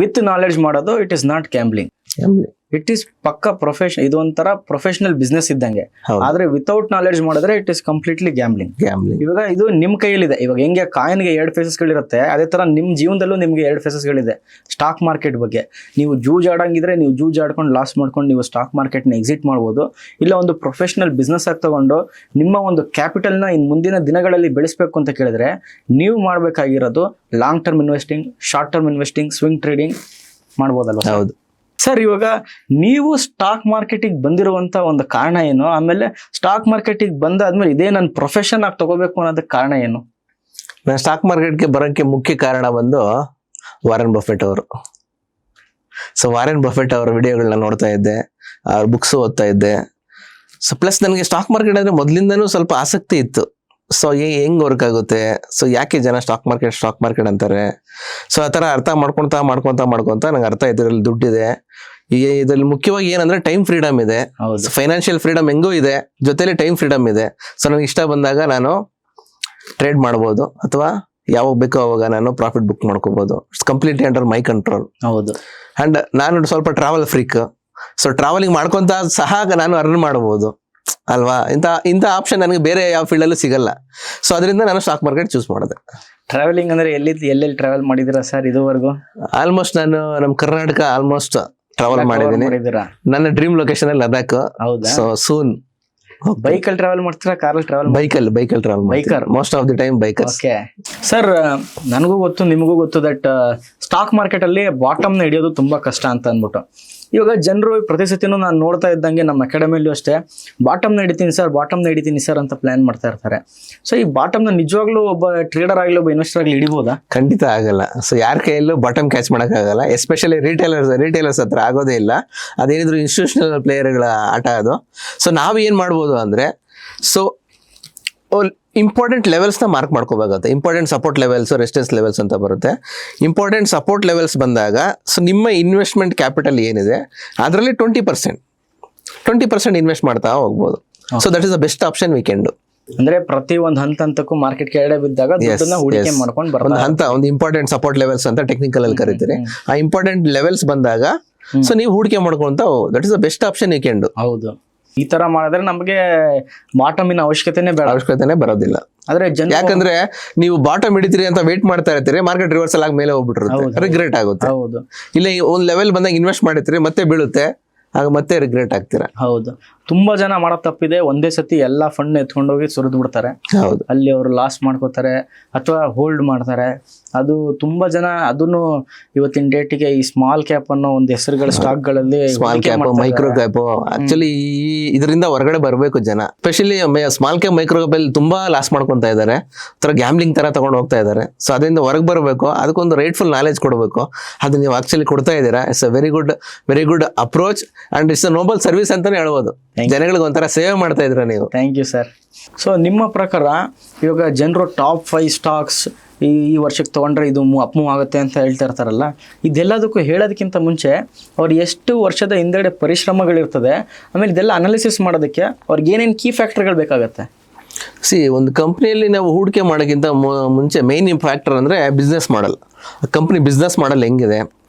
ವಿತ್ ನಾಲೆಡ್ಜ್ ಮಾಡೋದು it is not gambling, it is ಪಕ್ಕ ಪ್ರೊಫೆಷನ್. ಇದು ಒಂಥರ ಪ್ರೊಫೆಷನಲ್ ಬಿಸ್ನೆಸ್ ಇದ್ದಂಗೆ. ಹೌದು. ಆದ್ರೆ ವಿತೌಟ್ ನಾಲೆಡ್ಜ್ ಮಾಡಿದ್ರೆ it is completely gambling. Gambling. ಇವಾಗ ಇದು ನಿಮ್ ಕೈಯಲ್ಲಿದೆ. ಇವಾಗ ಹೆಂಗೆ ಕಾಯಿನ್ಗೆ 2 ಫೇಸಸ್ಗಳಿರುತ್ತೆ, ಅದೇ ತರ ನಿಮ್ ಜೀವನದಲ್ಲೂ ನಿಮ್ಗೆ 2 ಫೇಸಸ್ಗಳಿದೆ. ಸ್ಟಾಕ್ ಮಾರ್ಕೆಟ್ ಬಗ್ಗೆ ನೀವು ಜೂಜ್ ಆಡಂಗಿದ್ರೆ ನೀವು ಜೂಜ್ ಆಡ್ಕೊಂಡು ಲಾಸ್ ಮಾಡ್ಕೊಂಡು ನೀವು ಸ್ಟಾಕ್ ಮಾರ್ಕೆಟ್ನ ಎಕ್ಸಿಟ್ ಮಾಡ್ಬೋದು. ಇಲ್ಲ ಒಂದು ಪ್ರೊಫೆಷನಲ್ ಬಿಸ್ನೆಸ್ ಆಗಿ ತಗೊಂಡು ನಿಮ್ಮ ಒಂದು ಕ್ಯಾಪಿಟಲ್ನ ಇನ್ ಮುಂದಿನ ದಿನಗಳಲ್ಲಿ ಬೆಳೆಸಬೇಕು ಅಂತ ಕೇಳಿದ್ರೆ ನೀವು ಮಾಡಬೇಕಾಗಿರೋದು long term investing, short term investing, swing trading ಮಾಡ್ಬೋದಲ್ವ? ಹೌದು ಸರ್, ಇವಾಗ ನೀವು ಸ್ಟಾಕ್ ಮಾರ್ಕೆಟಿಗೆ ಬಂದಿರುವಂತ ಒಂದು ಕಾರಣ ಏನು? ಆಮೇಲೆ ಸ್ಟಾಕ್ ಮಾರ್ಕೆಟಿಗೆ ಬಂದಾದ್ಮೇಲೆ ಇದೇ ನನ್ನ ಪ್ರೊಫೆಷನ್ ಆಗಿ ತಗೋಬೇಕು ಅನ್ನೋದಕ್ಕೆ ಕಾರಣ ಏನು? ನಾನು ಸ್ಟಾಕ್ ಮಾರ್ಕೆಟ್ಗೆ ಬರೋಕ್ಕೆ ಮುಖ್ಯ ಕಾರಣ ಬಂದು ವಾರೆನ್ ಬಫೆಟ್ ಅವರು. ಸೊ ವಾರೆನ್ ಬಫೆಟ್ ಅವರ ವಿಡಿಯೋಗಳನ್ನ ನೋಡ್ತಾ ಇದ್ದೆ, ಅವ್ರ ಬುಕ್ಸ್ ಓದ್ತಾ ಇದ್ದೆ. ಸೊ ಪ್ಲಸ್ ನನಗೆ ಸ್ಟಾಕ್ ಮಾರ್ಕೆಟ್ ಅಂದ್ರೆ ಮೊದಲಿಂದನೂ ಸ್ವಲ್ಪ ಆಸಕ್ತಿ ಇತ್ತು. ಸೊ ಹೆಂಗ್ ವರ್ಕ್ ಆಗುತ್ತೆ, ಸೊ ಯಾಕೆ ಜನ ಸ್ಟಾಕ್ ಮಾರ್ಕೆಟ್ ಅಂತಾರೆ, ಸೊ ಆ ಥರ ಅರ್ಥ ಮಾಡ್ಕೊಂತ ನಂಗೆ ಅರ್ಥ ಆಯ್ತು ಇದ್ರಲ್ಲಿ ದುಡ್ಡಿದೆ. ಇದ್ರಲ್ಲಿ ಮುಖ್ಯವಾಗಿ ಏನಂದ್ರೆ ಟೈಮ್ ಫ್ರೀಡಮ್ ಇದೆ, ಫೈನಾನ್ಷಿಯಲ್ ಫ್ರೀಡಮ್ ಹೆಂಗೂ ಇದೆ, ಜೊತೆಲಿ ಟೈಮ್ ಫ್ರೀಡಮ್ ಇದೆ. ಸೊ ನನಗೆ ಇಷ್ಟ ಬಂದಾಗ ನಾನು ಟ್ರೇಡ್ ಮಾಡ್ಬೋದು, ಅಥವಾ ಯಾವಾಗ ಬೇಕೋ ಅವಾಗ ನಾನು ಪ್ರಾಫಿಟ್ ಬುಕ್ ಮಾಡ್ಕೋಬಹುದು. It's completely under my control. ಹೌದು. ಅಂಡ್ ನಾನು ಸ್ವಲ್ಪ ಟ್ರಾವೆಲ್ ಫ್ರೀಕ್. ಸೊ ಟ್ರಾವೆಲಿಂಗ್ ಮಾಡ್ಕೊಂತ ಸಹ ನಾನು ಅರ್ನ್ ಮಾಡಬಹುದು ಅಲ್ವಾ. ಇಂಥ ಆಪ್ಷನ್ ನನಗೆ ಬೇರೆ ಯಾವ ಫೀಲ್ಡ್ ಅಲ್ಲೂ ಸಿಗಲ್ಲ. ಸೊ ಅದರಿಂದ ನಾನು ಸ್ಟಾಕ್ ಮಾರ್ಕೆಟ್ ಚೂಸ್ ಮಾಡಿದೆ. ಟ್ರಾವೆಲಿಂಗ್ ಅಂದ್ರೆ ಎಲ್ಲೆಲ್ಲಿ ಟ್ರಾವೆಲ್ ಮಾಡಿದಿರಾ ಸರ್ ಇದುವರೆಗೂ? ಆಲ್ಮೋಸ್ಟ್ ನಾನು ನಮ್ಮ ಕರ್ನಾಟಕ ಆಲ್ಮೋಸ್ಟ್ ಟ್ರಾವೆಲ್ ಮಾಡಿದ್ದೀನಿ. ನನ್ನ ಡ್ರೀಮ್ ಲೊಕೇಶನ್ ಅಲ್ಲಿ ಲದಾಖ್. ಹೌದಾ? So soon. ಬೈಕಲ್ಲಿ ಟ್ರಾವೆಲ್ ಮಾಡ್ತೀರಾ, ಕಾರಲ್ಲಿ ಟ್ರಾವೆಲ್? ಬೈಕಲ್ಲಿ travel. Biker most of the time biker. Okay sir, ನನಗೂ ಗೊತ್ತು ನಿಮಗೂ ಗೊತ್ತು ದಟ್ ಸ್ಟಾಕ್ ಮಾರ್ಕೆಟ್ ಅಲ್ಲಿ ಬಾಟಮ್ ನ ಹಿಡಿಯೋದು ತುಂಬಾ ಕಷ್ಟ ಅಂತ ಅಂದ್ಬಿಟ್ಟು. ಇವಾಗ ಜನರು ಪ್ರತಿ ಸತಿನೂ ನಾನು ನೋಡ್ತಾ ಇದ್ದಂಗೆ ನಮ್ಮ ಅಕಾಡೆಮಿಯಲ್ಲೂ ಅಷ್ಟೇ ಬಾಟಮ್ನ ಹಿಡಿತೀನಿ ಸರ್ ಅಂತ ಪ್ಲಾನ್ ಮಾಡ್ತಾ ಇರ್ತಾರೆ. ಸೊ ಈ ಬಾಟಮ್ನ ನಿಜವಾಗ್ಲೂ ಒಬ್ಬ ಟ್ರೇಡರ್ ಆಗಲಿ ಒಬ್ಬ ಇನ್ವೆಸ್ಟರ್ ಆಗಲಿ ಹಿಡಿಬೋದಾ? ಖಂಡಿತ ಆಗಲ್ಲ. ಸೊ ಯಾರ ಕೈಯಲ್ಲೂ ಬಾಟಮ್ ಕ್ಯಾಚ್ ಮಾಡೋಕ್ಕಾಗಲ್ಲ. ಎಸ್ಪೆಷಲಿ ರಿಟೇಲರ್ಸ್ ಹತ್ರ ಆಗೋದೇ ಇಲ್ಲ. ಅದೇನಿದ್ರು ಇನ್ಸ್ಟಿಟ್ಯೂಷನಲ್ ಪ್ಲೇಯರ್ಗಳ ಆಟ ಅದು. ಸೊ ನಾವು ಏನು ಮಾಡ್ಬೋದು ಅಂದರೆ, ಸೊ ಇಂಪಾರ್ಟೆಂಟ್ ಲೆವೆಲ್ಸ್ನ ಮಾರ್ಕ್ ಮಾಡ್ಕೋಬೇಕಾಗುತ್ತೆ. Important support levels, resistance levels ಅಂತ ಬರುತ್ತೆ. ಇಂಪಾರ್ಟೆಂಟ್ ಸಪೋರ್ಟ್ ಲೆವೆಲ್ಸ್ ಬಂದಾಗ ಸೊ ನಿಮ್ಮ ಇನ್ವೆಸ್ಟ್ಮೆಂಟ್ ಕ್ಯಾಪಿಟಲ್ ಏನಿದೆ ಅದರಲ್ಲಿ 20% ಇನ್ವೆಸ್ಟ್ ಮಾಡ್ತಾ ಹೋಗ್ಬೋದು. So that is the best option we can do. ಅಂದ್ರೆ ಪ್ರತಿ ಒಂದು ಹಂತಕ್ಕೂ ಮಾರ್ಕೆಟ್ ಕೆಳಗಡೆ ಬಿದ್ದಾಗ ದುಡ್ಡನ್ನ ಹೂಡಿಕೆ ಮಾಡ್ಕೊಂಡು ಬರ್ತಾರೆ. ಒಂದು ಇಂಪಾರ್ಟೆಂಟ್ ಸಪೋರ್ಟ್ ಲೆವೆಲ್ಸ್ ಅಂತ ಟೆಕ್ನಿಕಲ್ ಅಲ್ಲಿ ಕರೀತೀರಿ. ಆ ಇಂಪಾರ್ಟೆಂಟ್ ಲೆವೆಲ್ಸ್ ಬಂದಾಗ ಸೊ ನೀವು ಹೂಡಿಕೆ ಮಾಡ್ಕೊಂತ that is the best option you can do. ಹೌದು. ಈ ತರ ಮಾಡಿದ್ರೆ ನಮಗೆ ಬಾಟಮಿನ ಅವಶ್ಯಕತೆನೇ ಬರೋದಿಲ್ಲ. ಆದ್ರೆ ಯಾಕಂದ್ರೆ ನೀವು ಬಾಟಮ್ ಹಿಡಿತೀರಿ ಅಂತ ವೇಟ್ ಮಾಡ್ತಾ ಇರ್ತೀರಿ, ಮಾರ್ಕೆಟ್ ರಿವರ್ಸಲ್ ಆಗಿ ಮೇಲೆ ಹೋಗ್ಬಿಟ್ಟಿರುತ್ತೆ, ರಿಗ್ರೆಟ್ ಆಗುತ್ತೆ. ಹೌದು. ಇಲ್ಲ ಒಂದ್ ಲೆವೆಲ್ ಬಂದಾಗ ಇನ್ವೆಸ್ಟ್ ಮಾಡಿರ್ತೀರಿ, ಮತ್ತೆ ಬೀಳುತ್ತೆ, ಆಗ ಮತ್ತೆ ರಿಗ್ರೆಟ್ ಆಗ್ತೀರಾ. ಹೌದು. ತುಂಬಾ ಜನ ಮಾಡೋ ತಪ್ಪಿದೆ, ಒಂದೇ ಸತಿ ಎಲ್ಲಾ ಫಂಡ್ ಎತ್ಕೊಂಡೋಗಿ ಸುರಿದು ಬಿಡ್ತಾರೆ. ಹೌದು. ಅಲ್ಲಿ ಅವರು ಲಾಸ್ ಮಾಡ್ಕೋತಾರೆ ಅಥವಾ ಹೋಲ್ಡ್ ಮಾಡ್ತಾರೆ. ಅದು ತುಂಬಾ ಜನ ಅದನ್ನು ಇವತ್ತಿನ ಡೇಟಿಗೆ ಈ ಸ್ಮಾಲ್ ಕ್ಯಾಪ್ ಅನ್ನೋ ಒಂದು ಹೆಸರುಗಳ ಸ್ಟಾಕ್ ಗಳಲ್ಲಿ small cap, micro cap, actually ಇದರಿಂದ ಹೊರಗಡೆ ಬರಬೇಕು ಜನ. Specially small cap, micro cap ಅಲ್ಲಿ ತುಂಬಾ ಲಾಸ್ ಮಾಡ್ಕೊಂತ ಇದ್ದಾರೆ, ತರ ಗ್ಯಾಮ್ಲಿಂಗ್ ತರ ತಗೊಂಡು ಹೋಗ್ತಾ ಇದ್ದಾರೆ. ಸೊ ಅದರಿಂದ ಹೊರಗೆ ಬರಬೇಕು, ಅದಕ್ಕೊಂದು ರೈಟ್ಫುಲ್ ನಾಲೆಜ್ ಕೊಡಬೇಕು. ಅದು ನೀವು ಆಕ್ಚುಲಿ ಕೊಡ್ತಾ ಇದ್ದೀರಾ. It's a very good approach and it's a noble service ಅಂತಾನೆ ಹೇಳ್ಬೋದು. ಜನಗಳಿಗೆ ಒಂಥರ ಸೇವೆ ಮಾಡ್ತಾ ಇದ್ರ ನೀವು. Thank you sir. ಸೊ ನಿಮ್ಮ ಪ್ರಕಾರ ಇವಾಗ ಜನರು ಟಾಪ್ 5 ಸ್ಟಾಕ್ಸ್ ಈ ವರ್ಷಕ್ಕೆ ತೊಗೊಂಡ್ರೆ ಇದು ಅಪ್ ಮೂವ್ ಆಗುತ್ತೆ ಅಂತ ಹೇಳ್ತಾ ಇರ್ತಾರಲ್ಲ, ಇದೆಲ್ಲದಕ್ಕೂ ಹೇಳೋದಕ್ಕಿಂತ ಮುಂಚೆ ಅವ್ರು ಎಷ್ಟು ವರ್ಷದ ಹಿಂದೆಗಡೆ ಪರಿಶ್ರಮಗಳಿರ್ತದೆ, ಆಮೇಲೆ ಇದೆಲ್ಲ ಅನಾಲಿಸಿಸ್ ಮಾಡೋದಕ್ಕೆ ಅವ್ರಿಗೆ ಏನೇನು ಕೀ ಫ್ಯಾಕ್ಟರ್ಗಳು ಬೇಕಾಗತ್ತೆ? ಒಂದು ಕಂಪ್ನಿಯಲ್ಲಿ ನಾವು ಹೂಡಿಕೆ ಮಾಡೋಕ್ಕಿಂತ ಮುಂಚೆ ಮೇನ್ ಫ್ಯಾಕ್ಟರ್ ಅಂದರೆ ಬಿಸ್ನೆಸ್ ಮಾಡಲ್. ಕಂಪ್ನಿ ಬಿಸ್ನೆಸ್ ಮಾಡಲ್ ಹೆಂಗಿದೆ,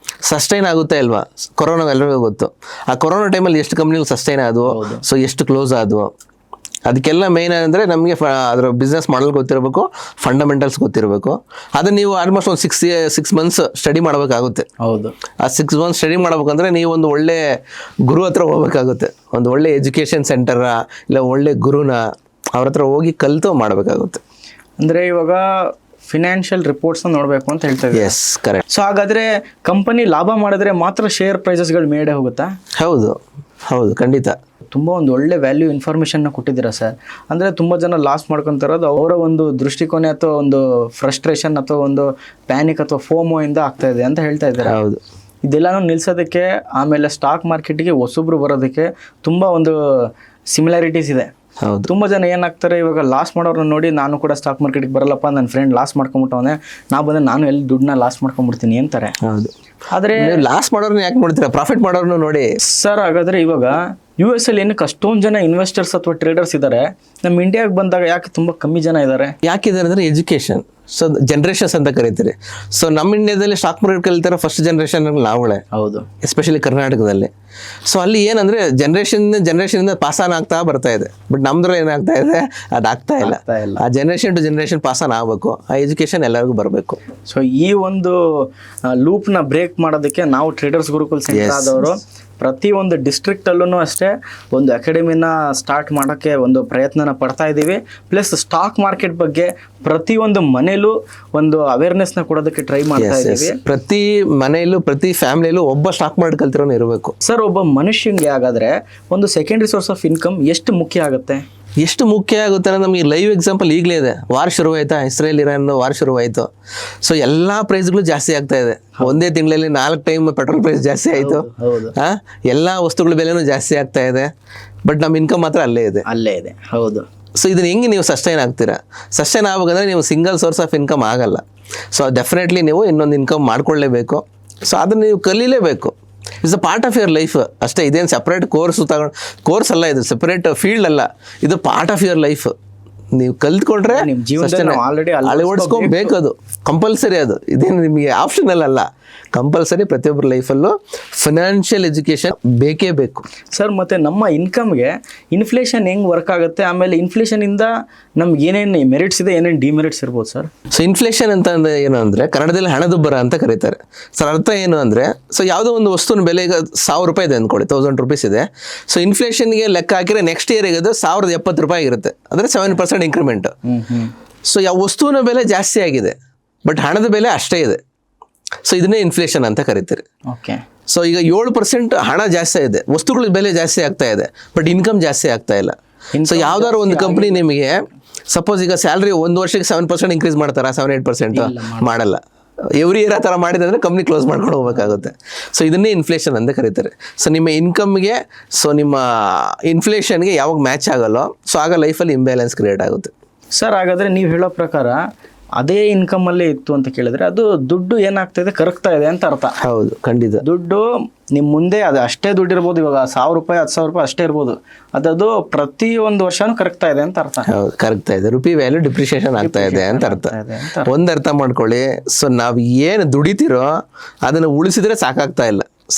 ಸಸ್ಟೈನ್ ಆಗುತ್ತೆ ಅಲ್ವಾ? ಕೊರೋನಾ ಎಲ್ಲರಿಗೂ ಗೊತ್ತು. ಆ ಕೊರೋನಾ ಟೈಮಲ್ಲಿ ಎಷ್ಟು ಕಂಪ್ನಿಗಳು ಸಸ್ಟೈನ್ ಆದವು, ಸೊ ಎಷ್ಟು ಕ್ಲೋಸ್ ಆದವು, ಅದಕ್ಕೆಲ್ಲ ಮೇನ್ ಅಂದರೆ ನಮಗೆ ಅದರ ಬಿಸ್ನೆಸ್ ಮಾಡಲ್ ಗೊತ್ತಿರಬೇಕು, ಫಂಡಮೆಂಟಲ್ಸ್ ಗೊತ್ತಿರಬೇಕು. ಅದನ್ನ ನೀವು ಆಲ್ಮೋಸ್ಟ್ ಒಂದು 6 ಮಂತ್ಸ್ ಸ್ಟಡಿ ಮಾಡಬೇಕಾಗುತ್ತೆ. ಹೌದು. ಆ 6 ಮಂತ್ಸ್ ಸ್ಟಡಿ ಮಾಡಬೇಕಂದ್ರೆ ನೀವು ಒಂದು ಒಳ್ಳೆ ಗುರು ಹತ್ರ ಹೋಗ್ಬೇಕಾಗುತ್ತೆ. ಒಂದು ಒಳ್ಳೆ ಎಜುಕೇಷನ್ ಸೆಂಟರ ಇಲ್ಲ ಒಳ್ಳೆ ಗುರುನ ಅವ್ರ ಹತ್ರ ಹೋಗಿ ಕಲಿತು ಮಾಡಬೇಕಾಗುತ್ತೆ. ಅಂದರೆ ಇವಾಗ ಫಿನಾನ್ಷಿಯಲ್ ರಿಪೋರ್ಟ್ಸ್ ನೋಡಬೇಕು ಅಂತ ಹೇಳ್ತಾ ಇದ್ದೀವಿ. Yes, correct. ಸೊ ಹಾಗಾದ್ರೆ ಕಂಪನಿ ಲಾಭ ಮಾಡಿದ್ರೆ ಮಾತ್ರ ಶೇರ್ ಪ್ರೈಸಸ್ಗಳು ಮೇಡೆ ಹೋಗುತ್ತಾ? ಹೌದು, ಖಂಡಿತ. ತುಂಬ ಒಂದು ಒಳ್ಳೆ ವ್ಯಾಲ್ಯೂ ಇನ್ಫಾರ್ಮೇಷನ್ನ ಕೊಟ್ಟಿದ್ದೀರಾ ಸರ್. ಅಂದರೆ ತುಂಬ ಜನ ಲಾಸ್ ಮಾಡ್ಕೊತಿರೋದು ಅವರ ಒಂದು ದೃಷ್ಟಿಕೋನ ಅಥವಾ ಒಂದು ಫ್ರಸ್ಟ್ರೇಷನ್ ಅಥವಾ ಒಂದು ಪ್ಯಾನಿಕ್ ಅಥವಾ ಫೋಮೋ ಇಂದ ಆಗ್ತಾ ಇದೆ ಅಂತ ಹೇಳ್ತಾ ಇದ್ದಾರೆ. ಹೌದು. ಇದೆಲ್ಲನೂ ನಿಲ್ಸೋದಕ್ಕೆ, ಆಮೇಲೆ ಸ್ಟಾಕ್ ಮಾರ್ಕೆಟಿಗೆ ಹೊಸಬ್ರು ಬರೋದಕ್ಕೆ ತುಂಬ ಒಂದು ಸಿಮಿಲಾರಿಟೀಸ್ ಇದೆ. ಹೌದು. ತುಂಬ ಜನ ಏನಾಗ್ತಾರೆ, ಇವಾಗ ಲಾಸ್ ಮಾಡೋರನ್ನ ನೋಡಿ ನಾನು ಕೂಡ ಸ್ಟಾಕ್ ಮಾರ್ಕೆಟ್ಗೆ ಬರಲ್ಲಪ್ಪ, ನನ್ನ ಫ್ರೆಂಡ್ ಲಾಸ್ ಮಾಡ್ಕೊಂಬಿಟ್ಟವನೆ, ನಾನು ಎಲ್ಲಿ ದುಡ್ಡನ್ನ ಲಾಸ್ ಮಾಡ್ಕೊಂಡ್ಬಿಡ್ತೀನಿ ಅಂತಾರೆ. ಹೌದು. ಆದರೆ ಲಾಸ್ ಮಾಡೋರ್ನ ಯಾಕೆ ನೋಡ್ತೀರಾ, ಪ್ರಾಫಿಟ್ ಮಾಡೋರ್ನು ನೋಡಿ ಸರ್. ಹಾಗಾದ್ರೆ ಇವಾಗ US ಅಲ್ಲಿ ಏನಕ್ಕೆ ಅಷ್ಟೊಂದು ಜನ ಇನ್ವೆಸ್ಟರ್ಸ್ ಅಥವಾ ಟ್ರೇಡರ್ಸ್ ಇದ್ದಾರೆ, ನಮ್ಮ ಇಂಡಿಯಾಗೆ ಬಂದಾಗ ಯಾಕೆ ತುಂಬ ಕಮ್ಮಿ ಜನ ಇದ್ದಾರೆ? ಯಾಕಿದ್ದಾರೆ ಅಂದರೆ ಎಜುಕೇಷನ್. ಸೊ ಜನರೇಷನ್ಸ್ ಅಂತ ಕರೀತೀರಿ. ಸೊ ನಮ್ಮ ಇಂಡಿಯಾದಲ್ಲಿ ಸ್ಟಾಕ್ ಮಾರ್ಕೆಟ್ ಕಲಿತಾರೋ ಫಸ್ಟ್ ಜನರೇಷನ್ ನಾವುಗಳೇ. ಹೌದು, ಎಸ್ಪೆಷಲಿ ಕರ್ನಾಟಕದಲ್ಲಿ. ಸೊ ಅಲ್ಲಿ ಏನಂದರೆ ಜನರೇಷನಿಂದ ಪಾಸ್ ಆನ್ ಆಗ್ತಾ ಬರ್ತಾ ಇದೆ. ಬಟ್ ನಮ್ದ್ರಲ್ಲಿ ಏನಾಗ್ತಾ ಇದೆ, ಅದಾಗ್ತಾ ಇಲ್ಲ. ಆ generation to generation pass on ಆಗಬೇಕು. ಆ ಎಜುಕೇಷನ್ ಎಲ್ಲರಿಗೂ ಬರಬೇಕು. ಸೊ ಈ ಒಂದು ಲೂಪ್ನ ಬ್ರೇಕ್ ಮಾಡೋದಕ್ಕೆ ನಾವು ಟ್ರೇಡರ್ಸ್ ಗುರುಕುಲ್ ಸೆಂಟರ್ ಆದವರು ಪ್ರತಿಯೊಂದು ಡಿಸ್ಟ್ರಿಕ್ಟಲ್ಲೂ ಅಷ್ಟೇ ಒಂದು ಅಕಾಡೆಮಿನ ಸ್ಟಾರ್ಟ್ ಮಾಡೋಕ್ಕೆ ಒಂದು ಪ್ರಯತ್ನನ ಪಡ್ತಾ ಇದ್ದೀವಿ. ಪ್ಲಸ್ ಸ್ಟಾಕ್ ಮಾರ್ಕೆಟ್ ಬಗ್ಗೆ ಪ್ರತಿಯೊಂದು ಮನೆಯಲ್ಲೂ ಒಂದು ಅವೇರ್ನೆಸ್ನ ಕೊಡೋದಕ್ಕೆ ಟ್ರೈ ಮಾಡ್ತಾ ಇದ್ದೀವಿ. ಪ್ರತಿ ಮನೆಯಲ್ಲೂ ಪ್ರತಿ ಫ್ಯಾಮಿಲಿಯಲ್ಲೂ ಒಬ್ಬ ಸ್ಟಾಕ್ ಮಾರ್ಕೆಟ್ ಕಲ್ತಿರೋನು ಇರಬೇಕು. ಸರ್, ಒಬ್ಬ ಮನುಷ್ಯನಿಗೆ ಹಾಗಾದರೆ ಒಂದು ಸೆಕೆಂಡ್ರಿ ಸೋರ್ಸ್ ಆಫ್ ಇನ್ಕಮ್ ಎಷ್ಟು ಮುಖ್ಯ ಆಗುತ್ತೆ? ಎಷ್ಟು ಮುಖ್ಯ ಆಗುತ್ತೆ ಅಂದರೆ ನಮಗೆ ಲೈವ್ ಎಕ್ಸಾಂಪಲ್ ಈಗಲೇ ಇದೆ. ವಾರ್ ಶುರುವಾಯ್ತಾ, ಇಸ್ರೇಲ್ ಇರಾನ್ ವಾರ್ ಶುರುವಾಯಿತು. ಸೊ ಎಲ್ಲ ಪ್ರೈಸ್ಗಳು ಜಾಸ್ತಿ ಆಗ್ತಾ ಇದೆ. ಒಂದೇ ತಿಂಗಳಲ್ಲಿ 4 ಟೈಮ್ ಪೆಟ್ರೋಲ್ ಪ್ರೈಸ್ ಜಾಸ್ತಿ ಆಯಿತು. ಎಲ್ಲ ವಸ್ತುಗಳ ಬೆಲೆನೂ ಜಾಸ್ತಿ ಆಗ್ತಾ ಇದೆ. ಬಟ್ ನಮ್ಮ ಇನ್ಕಮ್ ಮಾತ್ರ ಅಲ್ಲೇ ಇದೆ. ಹೌದು. ಸೊ ಇದನ್ನ ಹೆಂಗೆ ನೀವು ಸಸ್ಟೈನ್ ಆಗ್ತೀರಾ? ಸಸ್ಟೈನ್ ಆಗ್ಬೇಕಂದ್ರೆ ನೀವು ಸಿಂಗಲ್ ಸೋರ್ಸ್ ಆಫ್ ಇನ್ಕಮ್ ಆಗಲ್ಲ. ಸೊ ಡೆಫಿನೆಟ್ಲಿ ನೀವು ಇನ್ನೊಂದು ಇನ್ಕಮ್ ಮಾಡ್ಕೊಳ್ಳೇಬೇಕು. ಸೊ ಅದನ್ನು ನೀವು ಕಲೀಲೇಬೇಕು. It's a part of your life ಅಷ್ಟೇ. ಇದೇನು ಸಪ್ರೇಟ್ ಕೋರ್ಸ್ ಅಲ್ಲ, ಇದು ಸಪ್ರೇಟ್ ಫೀಲ್ಡ್ ಅಲ್ಲ, ಇದು ಪಾರ್ಟ್ ಆಫ್ ಯುವರ್ ಲೈಫ್. ನೀವು ಕಲ್ತ್ಕೊಂಡ್ರೆ ನಿಮ್ಮ ಜೀವನದಲ್ಲಿ ಆಲ್ರೆಡಿ ಅಳವಡಿಸ್ಕೊಬೇಕು. ಅದು ಕಂಪಲ್ಸರಿ. ಅದು ಇದೇನು ನಿಮಗೆ ಆಪ್ಷನಲ್ ಅಲ್ಲ, ಕಂಪಲ್ಸರಿ. ಪ್ರತಿಯೊಬ್ಬರ ಲೈಫಲ್ಲೂ ಫಿನಾನ್ಷಿಯಲ್ ಎಜುಕೇಷನ್ ಬೇಕೇ ಬೇಕು. ಸರ್, ಮತ್ತು ನಮ್ಮ ಇನ್ಕಮ್ಗೆ ಇನ್ಫ್ಲೇಷನ್ ಹೆಂಗೆ ವರ್ಕ್ ಆಗುತ್ತೆ, ಆಮೇಲೆ ಇನ್ಫ್ಲೇಷನಿಂದ ನಮ್ಗೆ ಏನೇನು ಮೆರಿಟ್ಸ್ ಇದೆ, ಏನೇನು ಡಿಮೆರಿಟ್ಸ್ ಇರ್ಬೋದು ಸರ್? ಸೊ ಇನ್ಫ್ಲೇಷನ್ ಅಂತ ಅಂದ್ರೆ ಏನು ಅಂದರೆ ಕನ್ನಡದಲ್ಲಿ ಹಣದುಬ್ಬರ ಅಂತ ಕರೀತಾರೆ. ಸರ್ ಅರ್ಥ ಏನು ಅಂದರೆ, ಸೊ ಯಾವುದೋ ಒಂದು ವಸ್ತುವಿನ ಬೆಲೆ ಈಗ 1000 ರೂಪಾಯಿ ಇದೆ ಅಂದ್ಕೊಳ್ಳಿ, 1000 rupees ಇದೆ. ಸೊ ಇನ್ಫ್ಲೇಷನ್ಗೆ ಲೆಕ್ಕ ಹಾಕಿದ್ರೆ ನೆಕ್ಸ್ಟ್ ಇಯರ್ಗೆ ಅದು 1070 ರೂಪಾಯಿ ಇರುತ್ತೆ. ಅಂದರೆ 7% ಇನ್ಕ್ರಿಮೆಂಟ್. ಸೊ ಯಾವ ವಸ್ತುವಿನ ಬೆಲೆ ಜಾಸ್ತಿ ಆಗಿದೆ, ಬಟ್ ಹಣದ ಬೆಲೆ ಅಷ್ಟೇ ಇದೆ. ಸೊ ಇದನ್ನೇ ಇನ್ಫ್ಲೇಷನ್ ಅಂತ ಕರೀತೀರಿ. ಓಕೆ. ಸೊ ಈಗ 7% ಹಣ ಜಾಸ್ತಿ ಇದೆ, ವಸ್ತುಗಳ ಬೆಲೆ ಜಾಸ್ತಿ ಆಗ್ತಾ ಇದೆ, ಬಟ್ ಇನ್ಕಮ್ ಜಾಸ್ತಿ ಆಗ್ತಾ ಇಲ್ಲ. ಸೊ ಯಾವ್ದಾದ್ರು ಒಂದು ಕಂಪ್ನಿ ನಿಮಗೆ ಸಪೋಸ್ ಈಗ ಸ್ಯಾಲ್ರಿ 1 ವರ್ಷಕ್ಕೆ 7% ಇನ್ಕ್ರೀಸ್ ಮಾಡ್ತಾರಾ? 7-8% ಮಾಡಲ್ಲ. ಎವ್ರಿ ಇಯರ್ ಆ ಥರ ಮಾಡಿದ್ರೆ ಕಂಪ್ನಿ ಕ್ಲೋಸ್ ಮಾಡ್ಕೊಂಡು ಹೋಗ್ಬೇಕಾಗುತ್ತೆ. ಸೊ ಇದನ್ನೇ ಇನ್ಫ್ಲೇಷನ್ ಅಂತ ಕರೀತಾರೆ. ಸೊ ನಿಮ್ಮ ಇನ್ಕಮ್ಗೆ, ಸೊ ನಿಮ್ಮ ಇನ್ಫ್ಲೇಷನ್ಗೆ ಯಾವಾಗ ಮ್ಯಾಚ್ ಆಗಲ್ಲೋ, ಸೊ ಆಗ ಲೈಫಲ್ಲಿ ಇಂಬ್ಯಾಲೆನ್ಸ್ ಕ್ರಿಯೇಟ್ ಆಗುತ್ತೆ. ಸರ್, ಹಾಗಾದರೆ ನೀವು ಹೇಳೋ ಪ್ರಕಾರ ಅದೇ ಇನ್ಕಮಲ್ಲೇ ಇತ್ತು ಅಂತ ಕೇಳಿದ್ರೆ ಅದು ದುಡ್ಡು ಏನಾಗ್ತಾಯಿದೆ, ಕರಗ್ತಾ ಇದೆ ಅಂತ ಅರ್ಥ. ಹೌದು, ಖಂಡಿತ. ದುಡ್ಡು ನಿಮ್ಮ ಮುಂದೆ ಅದು ಅಷ್ಟೇ ದುಡ್ಡು ಇರ್ಬೋದು. ಇವಾಗ 1000 ರೂಪಾಯಿ 10,000 ರೂಪಾಯಿ ಅಷ್ಟೇ ಇರ್ಬೋದು. ಅದು ಪ್ರತಿಯೊಂದು ವರ್ಷನೂ ಕರಗ್ತಾ ಇದೆ ಅಂತ ಅರ್ಥ. ಹೌದು, ಕರಗ್ತಾ ಇದೆ. ರುಪಿ ವ್ಯಾಲ್ಯೂ ಡಿಪ್ರಿಷಿಯೇಷನ್ ಆಗ್ತಾ ಇದೆ ಅಂತ ಅರ್ಥ. ಒಂದು ಅರ್ಥ ಮಾಡ್ಕೊಳ್ಳಿ. ಸೊ ನಾವು ಏನು ದುಡಿತೀರೋ ಅದನ್ನು ಉಳಿಸಿದ್ರೆ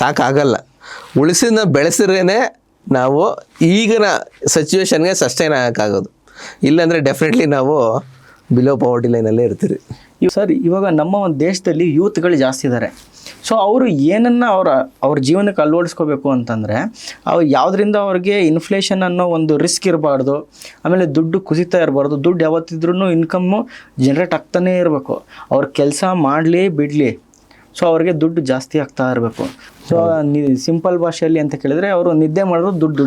ಸಾಕಾಗಲ್ಲ. ಉಳಿಸಿದ ಬೆಳೆಸಿದ್ರೇ ನಾವು ಈಗಿನ ಸಿಚುವೇಶನ್ಗೆ ಸಸ್ಟೈನ್ ಆಗೋಕ್ಕಾಗೋದು. ಇಲ್ಲಾಂದರೆ ಡೆಫಿನೆಟ್ಲಿ ನಾವು ಬಿಲೋ ಪಾವರ್ಟಿ ಲೈನಲ್ಲೇ ಇರ್ತೀರಿ. ಸರ್, ಇವಾಗ ನಮ್ಮ ಒಂದು ದೇಶದಲ್ಲಿ ಯೂತ್ಗಳು ಜಾಸ್ತಿ ಇದ್ದಾರೆ. ಸೊ ಅವರು ಏನನ್ನು ಅವ್ರ ಜೀವನಕ್ಕೆ ಅಳವಡಿಸ್ಕೋಬೇಕು ಅಂತಂದರೆ ಅವ್ರು ಯಾವುದರಿಂದ ಅವ್ರಿಗೆ ಇನ್ಫ್ಲೇಷನ್ ಅನ್ನೋ ಒಂದು ರಿಸ್ಕ್ ಇರಬಾರ್ದು, ಆಮೇಲೆ ದುಡ್ಡು ಕುಸಿತಾ ಇರಬಾರ್ದು. ದುಡ್ಡು ಯಾವತ್ತಿದ್ರೂ ಇನ್ಕಮ್ಮು ಜನ್ರೇಟ್ ಆಗ್ತಾನೇ ಇರಬೇಕು. ಅವ್ರ ಕೆಲಸ ಮಾಡಲಿ ಬಿಡಲಿ, ಸೊ ಅವ್ರಿಗೆ ದುಡ್ಡು ಜಾಸ್ತಿ ಆಗ್ತಾ ಇರಬೇಕು. ಸೊ ಸಿಂಪಲ್ ಭಾಷೆಯಲ್ಲಿ ಅಂತ ಕೇಳಿದ್ರೆ ಅವರು ನಿದ್ದೆ ಮಾಡೋದು ದುಡ್ಡು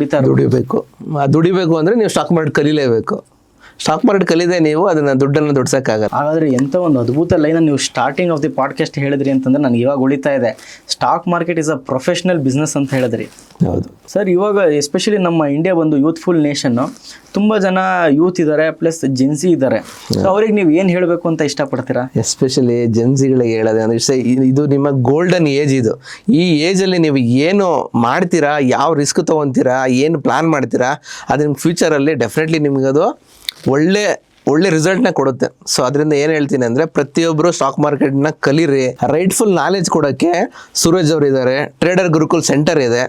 ದುಡಿಬೇಕು ಅಂದರೆ ನೀವು ಸ್ಟಾಕ್ ಮಾರ್ಕೆಟ್ ಕಲಿಲೇಬೇಕು. ಸ್ಟಾಕ್ ಮಾರ್ಕೆಟ್ ಕಲಿದೆ ನೀವು ದುಡ್ಡನ್ನು ದುಡ್ಸೋಕ್ಕಾಗಲ್ಲ. ಹಾಗಾದರೆ ಎಂಥ ಒಂದು ಅದ್ಭುತ ಲೈನ ನೀವು ಸ್ಟಾರ್ಟಿಂಗ್ ಆಫ್ ದಿ ಪಾಡ್ಕಾಸ್ಟ್ ಹೇಳಿದ್ರಿ ಅಂತಂದ್ರೆ ನನಗೆ ಇವಾಗ ಉಳಿತಾ ಇದೆ. Stock market is a professional business ಅಂತ ಹೇಳಿದ್ರಿ. ಹೌದು ಸರ್, ಇವಾಗ ಎಸ್ಪೆಷಲಿ ನಮ್ಮ ಇಂಡಿಯಾ ಒಂದು ಯೂತ್ಫುಲ್ ನೇಷನ್ನು, ತುಂಬ ಜನ ಯೂತ್ ಇದ್ದಾರೆ, ಪ್ಲಸ್ ಜೆನ್ಸಿ ಇದ್ದಾರೆ. ಸೊ ಅವ್ರಿಗೆ ನೀವು ಏನು ಹೇಳಬೇಕು ಅಂತ ಇಷ್ಟಪಡ್ತೀರಾ? ಎಸ್ಪೆಷಲಿ ಜೆನ್ಸಿಗಳಿಗೆ ಹೇಳೋದು ಅಂದರೆ ಇದು ನಿಮ್ಮ ಗೋಲ್ಡನ್ ಏಜ್. ಈ ಏಜಲ್ಲಿ ನೀವು ಏನು ಮಾಡ್ತೀರಾ, ಯಾವ ರಿಸ್ಕ್ ತೊಗೊತೀರಾ, ಏನು ಪ್ಲಾನ್ ಮಾಡ್ತೀರಾ, ಅದು ನಿಮ್ಮ ಫ್ಯೂಚರಲ್ಲಿ ಡೆಫಿನೆಟ್ಲಿ ನಿಮಗದು ಒಳ್ಳೆ ರಿಸಲ್ಟ್ನ ಕೊಡುತ್ತೆ. ಸೊ ಅದರಿಂದ ಏನು ಹೇಳ್ತೀನಿ ಅಂದರೆ ಪ್ರತಿಯೊಬ್ಬರು ಸ್ಟಾಕ್ ಮಾರ್ಕೆಟ್ನ ಕಲೀರಿ. ರೈಟ್ಫುಲ್ ನಾಲೆಜ್ ಕೊಡೋಕ್ಕೆ ಸೂರಜ್ ಅವರು ಇದ್ದಾರೆ. ಟ್ರೇಡರ್ ಗುರುಕುಲ್ ಸೆಂಟರ್ ಇದೆ.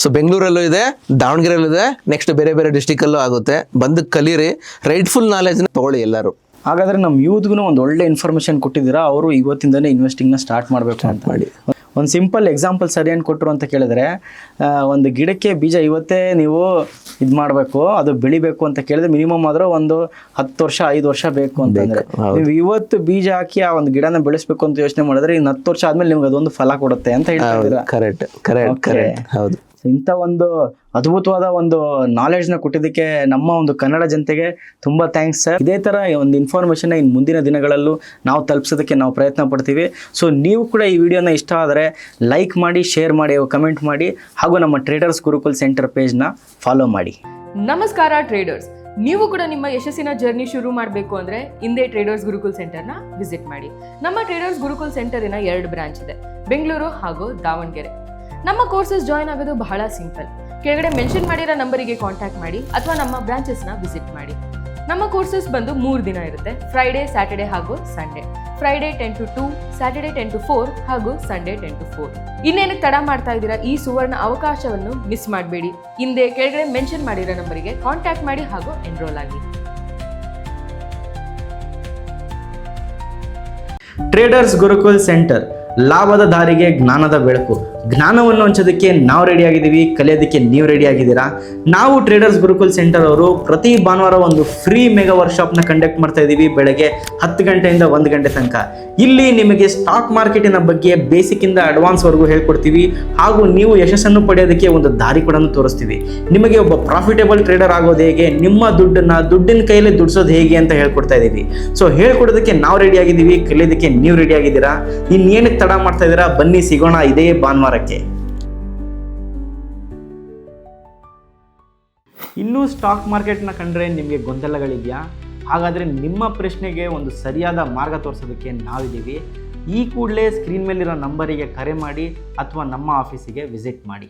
ಸೊ ಬೆಂಗಳೂರಲ್ಲೂ ಇದೆ, ದಾವಣಗೆರೆಯಲ್ಲೂ ಇದೆ, ನೆಕ್ಸ್ಟ್ ಬೇರೆ ಡಿಸ್ಟಿಕಲ್ಲೂ ಆಗುತ್ತೆ. ಬಂದು ಕಲೀರಿ, ರೈಟ್ಫುಲ್ ನಾಲೆಜ್ನ ತೊಗೊಳ್ಳಿ ಎಲ್ಲರೂ. ಹಾಗಾದರೆ ನಮ್ಮ ಯೂತ್ಗೂ ಒಂದು ಒಳ್ಳೆ ಇನ್ಫಾರ್ಮೇಷನ್ ಕೊಟ್ಟಿದ್ದೀರಾ. ಅವರು ಇವತ್ತಿಂದನೇ ಇನ್ವೆಸ್ಟಿಂಗ್ನ ಸ್ಟಾರ್ಟ್ ಮಾಡಬೇಕು ಅಂತ ಮಾಡಿ ಒಂದು ಸಿಂಪಲ್ ಎಕ್ಸಾಂಪಲ್ ಸರಿ ಏನು ಕೊಟ್ಟರು ಅಂತ ಕೇಳಿದ್ರೆ, ಒಂದು ಗಿಡಕ್ಕೆ ಬೀಜ ಇವತ್ತೇ ನೀವು ಇದು ಮಾಡಬೇಕು, ಅದು ಬೆಳಿಬೇಕು ಅಂತ ಕೇಳಿದ್ರೆ ಮಿನಿಮಮ್ ಆದರೂ ಒಂದು 10 ವರ್ಷ 5 ವರ್ಷ ಬೇಕು ಅಂತಂದರೆ, ನೀವು ಇವತ್ತು ಬೀಜ ಹಾಕಿ ಆ ಒಂದು ಗಿಡನ ಬೆಳೆಸಬೇಕು ಅಂತ ಯೋಚನೆ ಮಾಡಿದ್ರೆ ಇನ್ನು 10 ವರ್ಷ ಆದಮೇಲೆ ನಿಮ್ಗೆ ಅದೊಂದು ಫಲ ಕೊಡುತ್ತೆ ಅಂತ ಹೇಳ್ತಾ. ಕರೆಕ್ಟ್. ಹೌದು. ಇಂಥ ಒಂದು ಅದ್ಭುತವಾದ ಒಂದು ನಾಲೆಡ್ಜ್ನ ಕೊಟ್ಟಿದ್ದಕ್ಕೆ ನಮ್ಮ ಒಂದು ಕನ್ನಡ ಜನತೆಗೆ ತುಂಬ ಥ್ಯಾಂಕ್ಸ್ ಸರ್. ಇದೇ ಥರ ಒಂದು ಇನ್ಫಾರ್ಮೇಷನ್ನ ಇನ್ನು ಮುಂದಿನ ದಿನಗಳಲ್ಲೂ ನಾವು ತಲುಪಿಸೋದಕ್ಕೆ ನಾವು ಪ್ರಯತ್ನ ಪಡ್ತೀವಿ. ಸೊ ನೀವು ಕೂಡ ಈ ವಿಡಿಯೋನ ಇಷ್ಟ ಆದರೆ ಲೈಕ್ ಮಾಡಿ, ಶೇರ್ ಮಾಡಿ, ಕಮೆಂಟ್ ಮಾಡಿ, ಹಾಗೂ ನಮ್ಮ ಟ್ರೇಡರ್ಸ್ ಗುರುಕುಲ್ ಸೆಂಟರ್ ಪೇಜ್ನ ಫಾಲೋ ಮಾಡಿ. ನಮಸ್ಕಾರ ಟ್ರೇಡರ್ಸ್, ನೀವು ಕೂಡ ನಿಮ್ಮ ಯಶಸ್ಸಿನ ಜರ್ನಿ ಶುರು ಮಾಡಬೇಕು ಅಂದರೆ ಹಿಂದೆ ಟ್ರೇಡರ್ಸ್ ಗುರುಕುಲ್ ಸೆಂಟರ್ನ ವಿಸಿಟ್ ಮಾಡಿ. ನಮ್ಮ ಟ್ರೇಡರ್ಸ್ ಗುರುಕುಲ್ ಸೆಂಟರಿನ 2 ಬ್ರಾಂಚ್ ಇದೆ, ಬೆಂಗಳೂರು ಹಾಗೂ ದಾವಣಗೆರೆ. ನಮ್ಮ ಕೋರ್ಸಸ್ ಜಾಯ್ನ್ ಆಗೋದು ಬಹಳ ಸಿಂಪಲ್. ಕೆಳಗಡೆ ಮೆನ್ಷನ್ ಮಾಡಿರೋ ನಂಬರಿಗೆ ಕಾಂಟ್ಯಾಕ್ಟ್ ಮಾಡಿ ಅಥವಾ ನಮ್ಮ ಬ್ರಾಂಚಸ್ನ ವಿಸಿಟ್ ಮಾಡಿ. ನಮ್ಮ ಕೋರ್ಸಸ್ ಬಂದು 3 ದಿನ ಇರುತ್ತೆ, ಫ್ರೈಡೇ, ಸ್ಯಾಟರ್ಡೆ ಹಾಗೂ Sunday. Friday 10 to 2, Saturday 10 to 4 ಹಾಗೂ ಸಂಡೇ 10 to 4. ಇನ್ನೇನಕ್ಕೆ ತಡ ಮಾಡ್ತಾ ಇದ್ದೀರಾ? ಈ ಸುವರ್ಣ ಅವಕಾಶವನ್ನು ಮಿಸ್ ಮಾಡಬೇಡಿ. ಹಿಂದೆ ಕೆಳಗಡೆ ಮೆನ್ಷನ್ ಮಾಡಿರೋ ನಂಬರಿಗೆ ಕಾಂಟ್ಯಾಕ್ಟ್ ಮಾಡಿ ಹಾಗೂ ಎನ್ರೋಲ್ ಆಗಿ. ಟ್ರೇಡರ್ಸ್ ಗುರುಕುಲ್ ಸೆಂಟರ್, ಲಾಭದ ದಾರಿಗೆ ಜ್ಞಾನದ ಬೆಳಕು. ಜ್ಞಾನವನ್ನು ಹಂಚೋದಕ್ಕೆ ನಾವು ರೆಡಿ ಆಗಿದ್ದೀವಿ, ಕಲಿಯೋದಕ್ಕೆ ನೀವು ರೆಡಿ ಆಗಿದ್ದೀರಾ? ನಾವು ಟ್ರೇಡರ್ಸ್ ಗುರುಕುಲ್ ಸೆಂಟರ್ ಅವರು ಪ್ರತಿ ಭಾನುವಾರ ಒಂದು ಫ್ರೀ ಮೆಗಾ ವರ್ಕ್ಶಾಪ್ನ ಕಂಡಕ್ಟ್ ಮಾಡ್ತಾ ಇದ್ದೀವಿ, ಬೆಳಗ್ಗೆ 10 ಗಂಟೆಯಿಂದ 1 ಗಂಟೆ ತನಕ. ಇಲ್ಲಿ ನಿಮಗೆ ಸ್ಟಾಕ್ ಮಾರ್ಕೆಟಿನ ಬಗ್ಗೆ ಬೇಸಿಕ್ಕಿಂದ ಅಡ್ವಾನ್ಸ್ವರೆಗೂ ಹೇಳ್ಕೊಡ್ತೀವಿ, ಹಾಗೂ ನೀವು ಯಶಸ್ಸನ್ನು ಪಡೆಯೋದಕ್ಕೆ ಒಂದು ದಾರಿ ಕೂಡ ತೋರಿಸ್ತೀವಿ. ನಿಮಗೆ ಒಬ್ಬ ಪ್ರಾಫಿಟೇಬಲ್ ಟ್ರೇಡರ್ ಆಗೋದು ಹೇಗೆ, ನಿಮ್ಮ ದುಡ್ಡಿನ ಕೈಯಲ್ಲಿ ದುಡಿಸೋದು ಹೇಗೆ ಅಂತ ಹೇಳ್ಕೊಡ್ತಾ ಇದ್ದೀವಿ. ಸೊ ಹೇಳ್ಕೊಡೋದಕ್ಕೆ ನಾವು ರೆಡಿ ಆಗಿದ್ದೀವಿ, ಕಲಿಯೋದಕ್ಕೆ ನೀವು ರೆಡಿ ಆಗಿದ್ದೀರಾ? ಇನ್ನೇನಕ್ಕೆ ತಡ ಮಾಡ್ತಾ ಇದ್ದೀರಾ? ಬನ್ನಿ ಸಿಗೋಣ ಇದೇ ಭಾನುವಾರಕ್ಕೆ. ಇನ್ನೂ ಸ್ಟಾಕ್ ಮಾರ್ಕೆಟ್ನ ಕಂಡ್ರೆ ನಿಮಗೆ ಗೊಂದಲಗಳಿದೆಯಾ? ಹಾಗಾದರೆ ನಿಮ್ಮ ಪ್ರಶ್ನೆಗೆ ಒಂದು ಸರಿಯಾದ ಮಾರ್ಗ ತೋರಿಸೋದಕ್ಕೆ ನಾವಿದ್ದೀವಿ. ಈ ಕೂಡಲೇ ಸ್ಕ್ರೀನ್ ಮೇಲಿರೋ ನಂಬರಿಗೆ ಕರೆ ಮಾಡಿ ಅಥವಾ ನಮ್ಮ ಆಫೀಸಿಗೆ ವಿಸಿಟ್ ಮಾಡಿ.